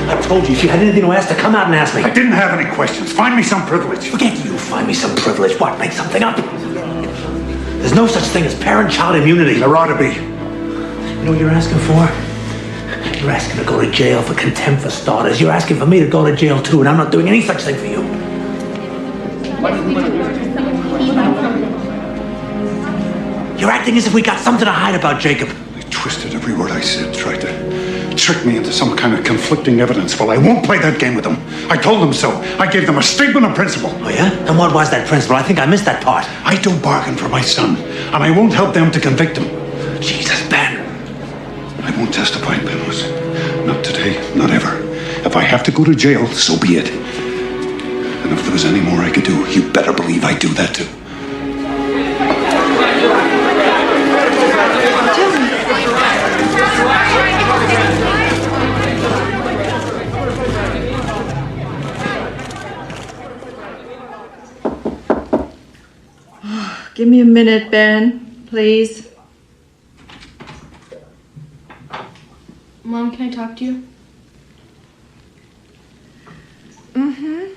Q: I told you, if you had anything to ask, to come out and ask me.
G: I didn't have any questions. Find me some privilege.
Q: Forget you. Find me some privilege. What? Make something up? There's no such thing as parent-child immunity.
G: There ought to be.
Q: You know what you're asking for? You're asking to go to jail for contempt for starters. You're asking for me to go to jail too, and I'm not doing any such thing for you. You're acting as if we got something to hide about Jacob.
G: They twisted every word I said, tried to trick me into some kind of conflicting evidence. Well, I won't play that game with them. I told them so. I gave them a statement of principle.
Q: Oh, yeah? And what was that principle? I think I missed that part.
G: I don't bargain for my son, and I won't help them to convict him.
Q: Jesus, Ben.
G: I won't testify, Penrose. Not today, not ever. If I have to go to jail, so be it. And if there was any more I could do, you better believe I'd do that too.
D: Give me a minute, Ben, please.
F: Mom, can I talk to you?
D: Mm-hmm.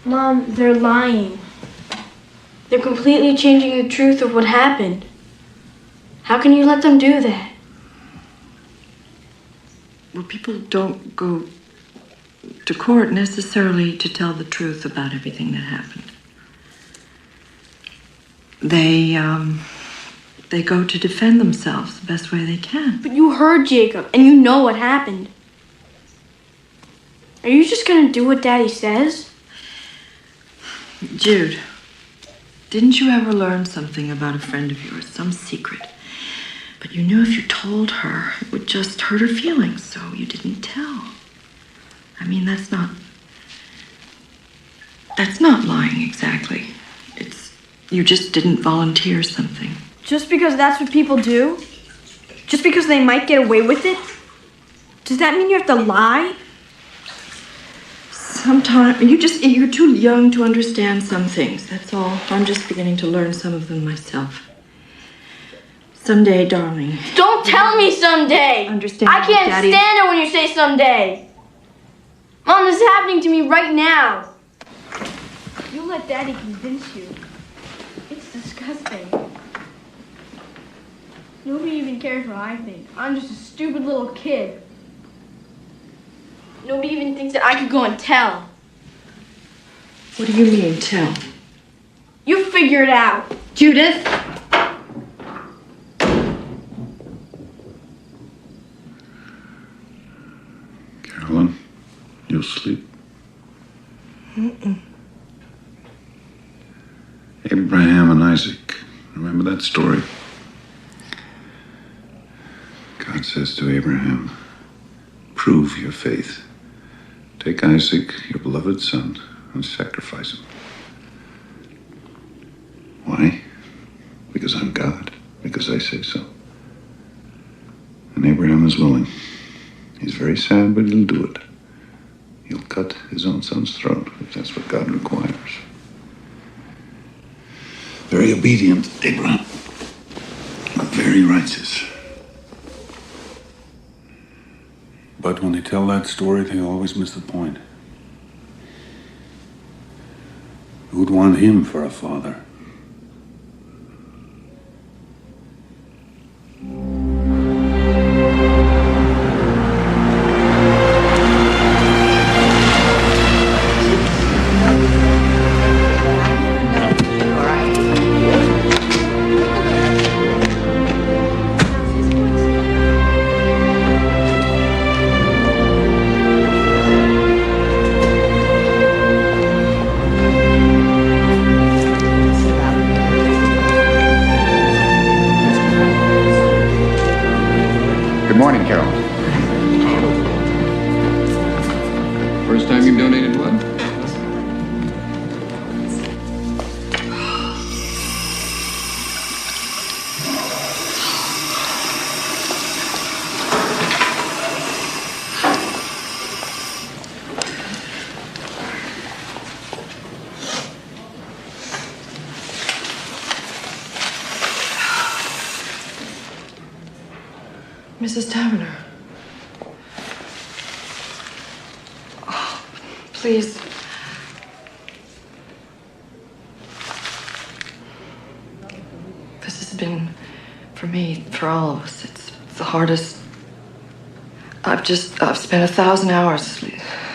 F: Mom, they're lying. They're completely changing the truth of what happened. How can you let them do that?
D: Well, people don't go to court necessarily to tell the truth about everything that happened. They go to defend themselves the best way they can.
F: But you heard Jacob, and you know what happened. Are you just gonna do what Daddy says?
D: Jude, didn't you ever learn something about a friend of yours, some secret? But you knew if you told her, it would just hurt her feelings, so you didn't tell. I mean, that's not lying exactly. You just didn't volunteer something.
F: Just because that's what people do? Just because they might get away with it? Does that mean you have to lie?
D: Sometimes you're too young to understand some things, that's all. I'm just beginning to learn some of them myself. Someday, darling.
F: Don't tell me someday!
D: Understand,
F: I can't
D: Daddy.
F: stand it when you say someday! Mom, this is happening to me right now. You let Daddy convince you. It's disgusting. Nobody even cares what I think. I'm just a stupid little kid. Nobody even thinks that I could go and tell.
D: What do you mean, tell?
F: You figure it out.
D: Judith?
G: Carolyn, you'll sleep.
D: Mm-mm.
G: Abraham and Isaac. Remember that story? God says to Abraham, prove your faith. Take Isaac, your beloved son, and sacrifice him. Why? Because I'm God. Because I say so. And Abraham is willing. He's very sad, but he'll do it. He'll cut his own son's throat if that's what God requires. Very obedient, Abraham, but very righteous. But when they tell that story, they always miss the point. Who'd want him for a father?
A: Good morning, Carol. First time you've donated blood?
D: Mrs. Taverner. Oh, please. This is been, for me, for all of us, it's the hardest. I've spent 1,000 hours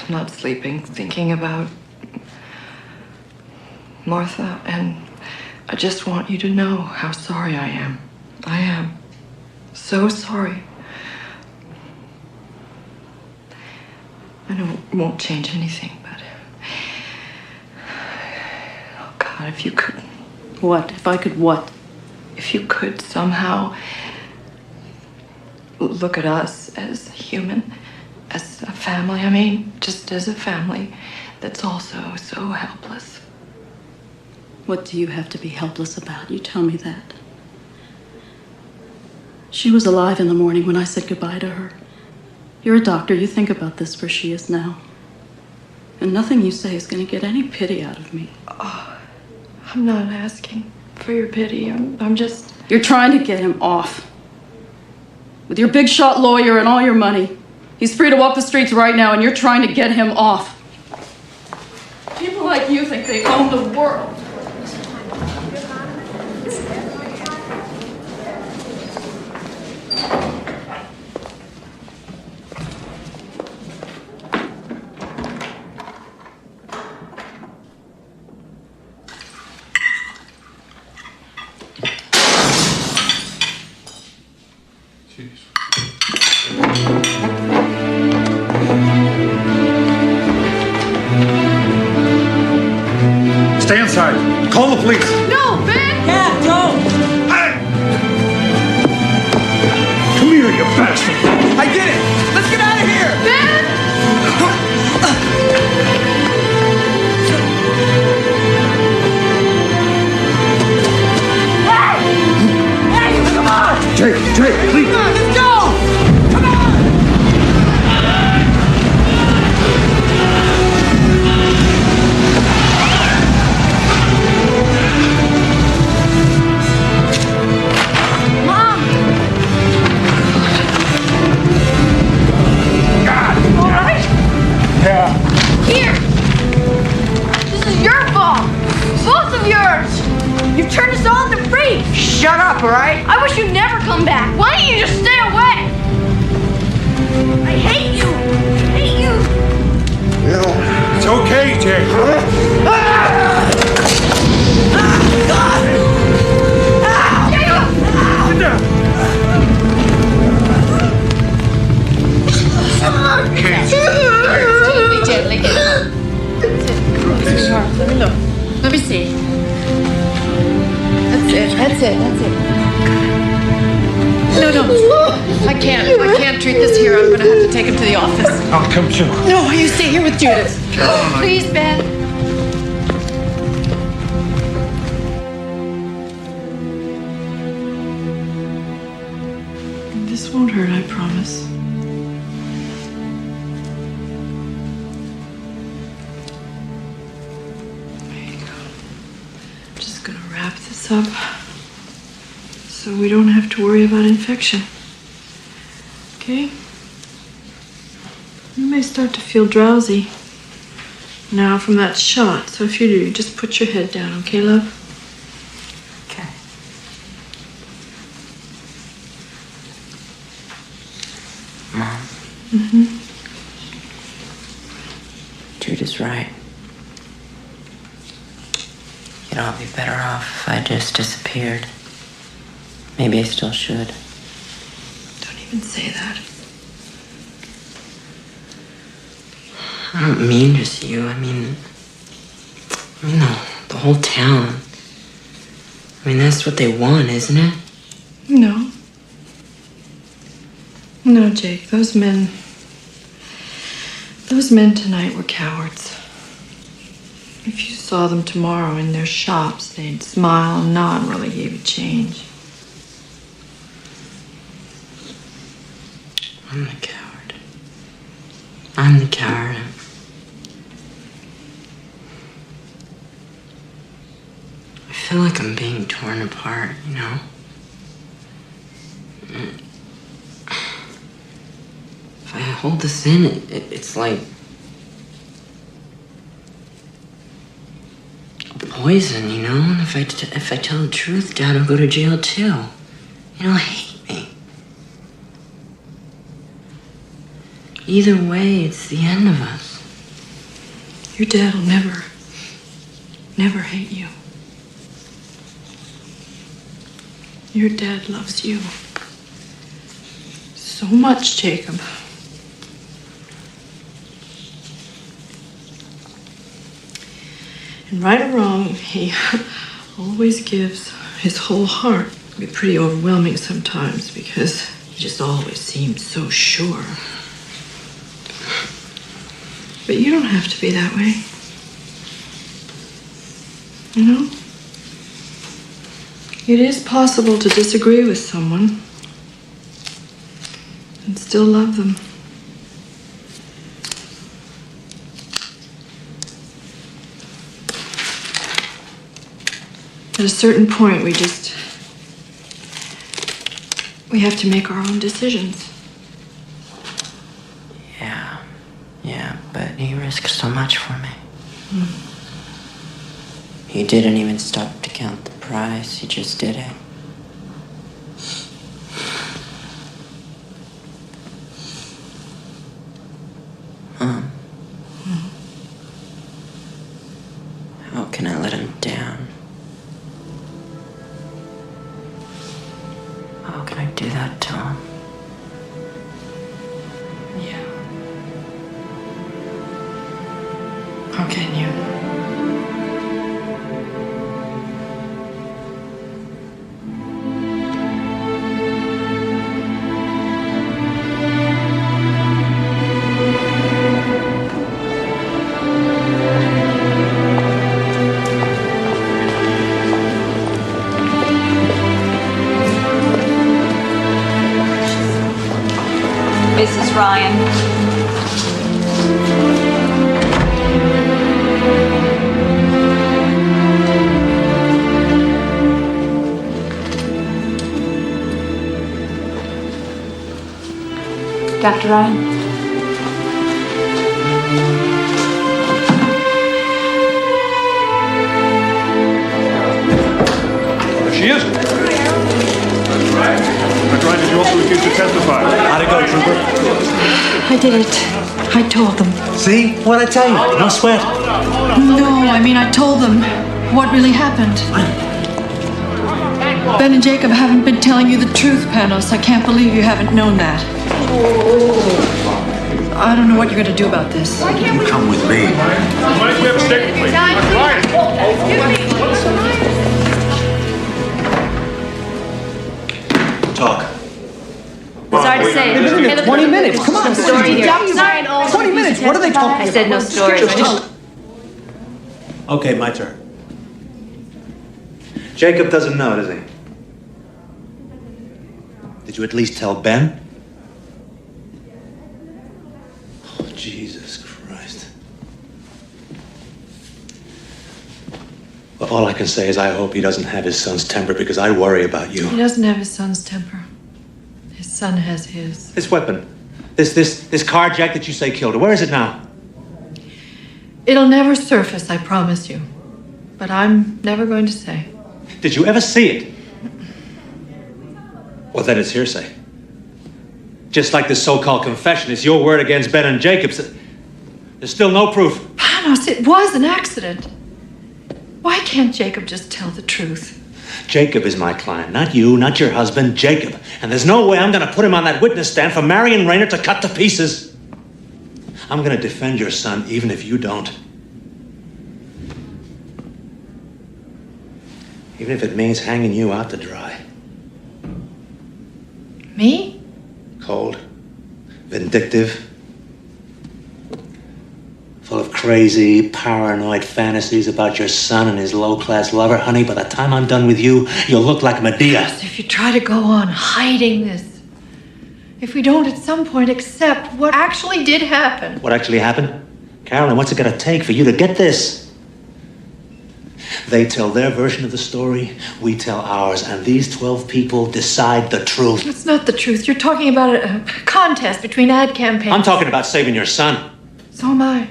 D: not sleeping, thinking about Martha, and I just want you to know how sorry I am. I am so sorry. I know it won't change anything, but... Oh, God, if you could...
T: What? If I could what?
D: If you could somehow look at us as human, as a family, I mean, just as a family that's also so helpless.
T: What do you have to be helpless about? You tell me that. She was alive in the morning when I said goodbye to her. You're a doctor. You think about this where she is now. And nothing you say is going to get any pity out of me.
D: Oh, I'm not asking for your pity. I'm just...
T: You're trying to get him off. With your big shot lawyer and all your money. He's free to walk the streets right now, and you're trying to get him off. People like you think they own the world.
G: Stay inside. Call the police.
R: No, Ben!
T: Yeah, don't!
G: Come here, you bastard.
J: I did it! Let's get out of here!
R: Ben! Hey! Come on!
G: Jake, please.
R: Come on, let's go! Come on! Mom!
G: God!
R: All right?
G: Yeah.
R: Here! This is your fault! Both of yours! You've turned us all into freaks! Shut up, all right? I wish you'd never come back. Why don't you just stay away? I hate you! I hate you!
G: It's okay, Jake. Sit down.
R: Gently, sweetheart, let me look. Let me see. That's it. No. I can't treat this here. I'm gonna have to take him to the office.
G: I'll come too.
R: No, you stay here with Judith. Please, Ben.
D: This won't hurt, I promise. There you go. I'm just gonna wrap this up so we don't have to worry about infection. Okay? You may start to feel drowsy now from that shot, so if you do, just put your head down, okay, love?
O: Okay. Mom.
D: Mm-hmm.
O: Jude is right. You'd all be better off if I just disappeared. Maybe I still should.
D: Don't even say that.
O: I don't mean just you. I mean the whole town. I mean, that's what they want, isn't it?
D: No. No, Jake, those men tonight were cowards. If you saw them tomorrow in their shops, they'd smile and nod and really give you change.
O: I'm the coward. I'm the coward. I feel like I'm being torn apart, you know? If I hold this in, it's like a poison, you know? And if I tell the truth, Dad will go to jail too. He'll hate me. Either way, it's the end of us.
D: Your dad will never hate you. Your dad loves you so much, Jacob. And right or wrong, he always gives his whole heart. It can be pretty overwhelming sometimes because he just always seems so sure. But you don't have to be that way. You know? It is possible to disagree with someone and still love them. At a certain point, we have to make our own decisions.
O: Yeah, but he risked so much for me. He didn't even stop to count the price. He just did it. How can I let him down? How can I do that to him?
D: Yeah. How can you?
U: Mrs. Ryan. Dr. Ryan.
M: There she is. Dr. Ryan, did you also refuse to testify?
Q: How'd it go, Trooper?
D: I did it. I told them.
Q: See? What'd I tell you? No sweat.
D: No, I mean, I told them what really happened. Ben and Jacob haven't been telling you the truth, Panos. I can't believe you haven't known that. I don't know what you're going to do about this.
Q: You come with me.
M: Why don't we have a statement, please? Dr. Ryan!
Q: Talk.
U: Sorry to say.
V: 20 minutes. Come on.
U: No story here. Sorry.
V: 20 minutes. What are they talking about?
U: I said no story.
Q: Okay, my turn. Jacob doesn't know, does he? Did you at least tell Ben? Oh, Jesus Christ. Well, all I can say is I hope he doesn't have his son's temper because I worry about you.
D: He doesn't have his son's temper. His son has his.
Q: This weapon, this carjack that you say killed her, where is it now?
D: It'll never surface, I promise you. But I'm never going to say.
Q: Did you ever see it? Well, then it's hearsay. Just like this so-called confession, it's your word against Ben and Jacob's. There's still no proof.
D: Panos, it was an accident. Why can't Jacob just tell the truth?
Q: Jacob is my client, not you, not your husband, Jacob. And there's no way I'm going to put him on that witness stand for Marion Rayner to cut to pieces. I'm going to defend your son, even if you don't. Even if it means hanging you out to dry.
D: Me?
Q: Cold, vindictive, full of crazy, paranoid fantasies about your son and his low-class lover. Honey, by the time I'm done with you, you'll look like Medea.
D: If you try to go on hiding this, if we don't at some point accept what actually did happen.
Q: What actually happened? Carolyn, what's it gonna take for you to get this? They tell their version of the story, we tell ours, and these 12 people decide the truth.
D: It's not the truth. You're talking about a contest between ad campaigns.
Q: I'm talking about saving your son.
D: So am I.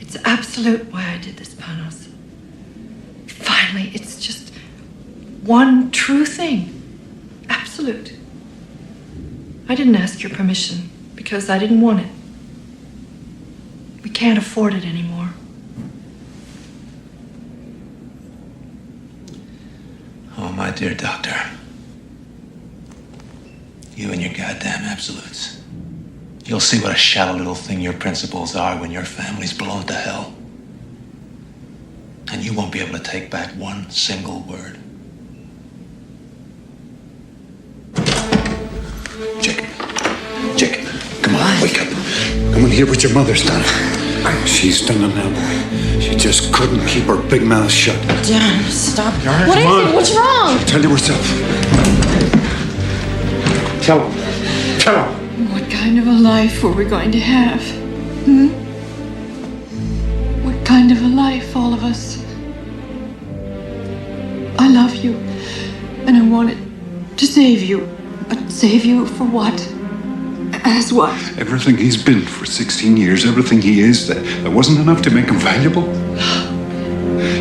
D: It's It's absolute why I did this, Panos. Finally, it's just one true thing. Absolute. I didn't ask your permission because I didn't want it. We can't afford it anymore.
B: Oh, my dear doctor. You and your goddamn absolutes. You'll see what a shallow little thing your principles are when your family's blown to hell. And you won't be able to take back one single word.
G: Jacob, come on, wake up. Come and hear what your mother's done. She's done it now, boy. She just couldn't keep her big mouth shut.
O: Dad, stop.
R: What is it? What's wrong?
G: Tell you herself. Tell him. Tell him.
D: What kind of a life were we going to have? What kind of a life, all of us? I love you, and I wanted to save you. But save you for what? As what?
G: Everything he's been for 16 years, everything he is, that wasn't enough to make him valuable?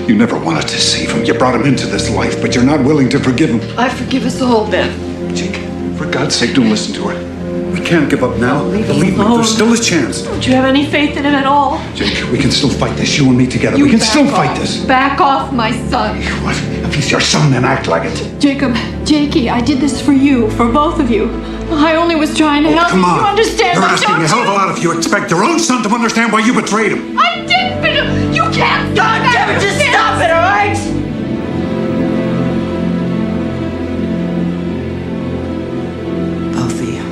G: You never wanted to save him. You brought him into this life, but you're not willing to forgive him.
D: I forgive us all, Ben.
G: Jake, for God's sake, don't listen to her. We can't give up now. Believe me, there's still a chance.
D: Don't you have any faith in him at all?
G: Jake, we can still fight this, you and me together. We can still fight this.
D: Back off, my son.
G: What? If he's your son, then act like it.
D: Jacob, Jakey, I did this for you, for both of you. I only was trying to help
G: Come
D: you.
G: on.
D: You understand?
G: You're
D: but
G: asking
D: don't
G: a hell of a lot if you expect your own son to understand why you betrayed him.
D: I didn't, but you can't.
O: God damn it, just stop it, all right? Both of you.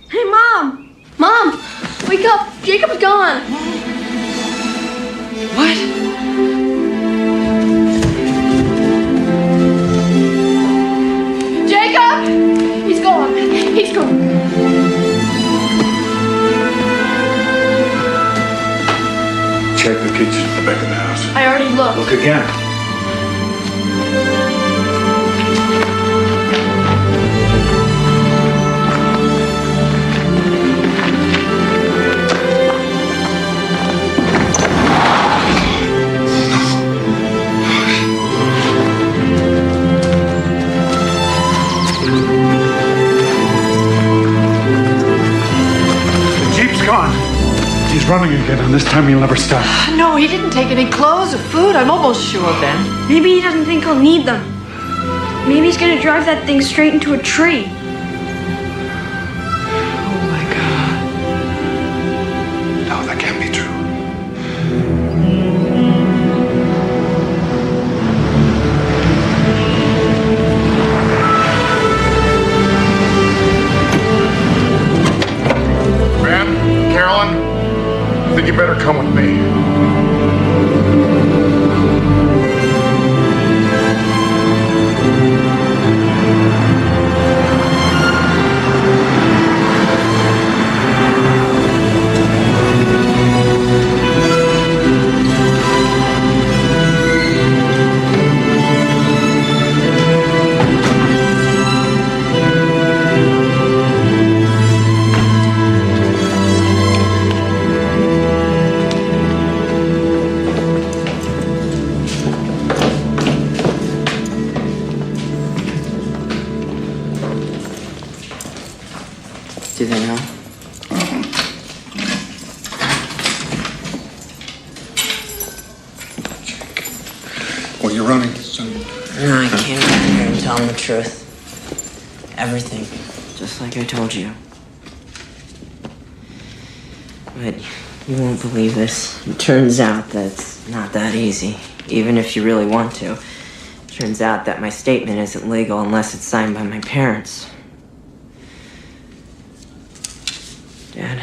R: Hey, Mom! Mom! Wake up! Jacob's gone!
D: What?
R: Jacob! He's gone. He's gone.
G: Check the kitchen at the back of the house.
R: I already looked.
G: Look again. The Jeep's gone. He's running again, and this time he'll never stop.
D: No, he didn't take any clothes or food. I'm almost sure, Ben.
F: Maybe he doesn't think he'll need them. Maybe he's gonna drive that thing straight into a tree.
D: Oh my God.
G: No, that can't be true.
H: Ben, Carolyn, I think you better come with me.
O: Do they know?
G: Well, you're running, son.
O: No, I came down here and tell them the truth. Everything. Just like I told you. But you won't believe this. It turns out that it's not that easy, even if you really want to. It turns out that my statement isn't legal unless it's signed by my parents. Dad.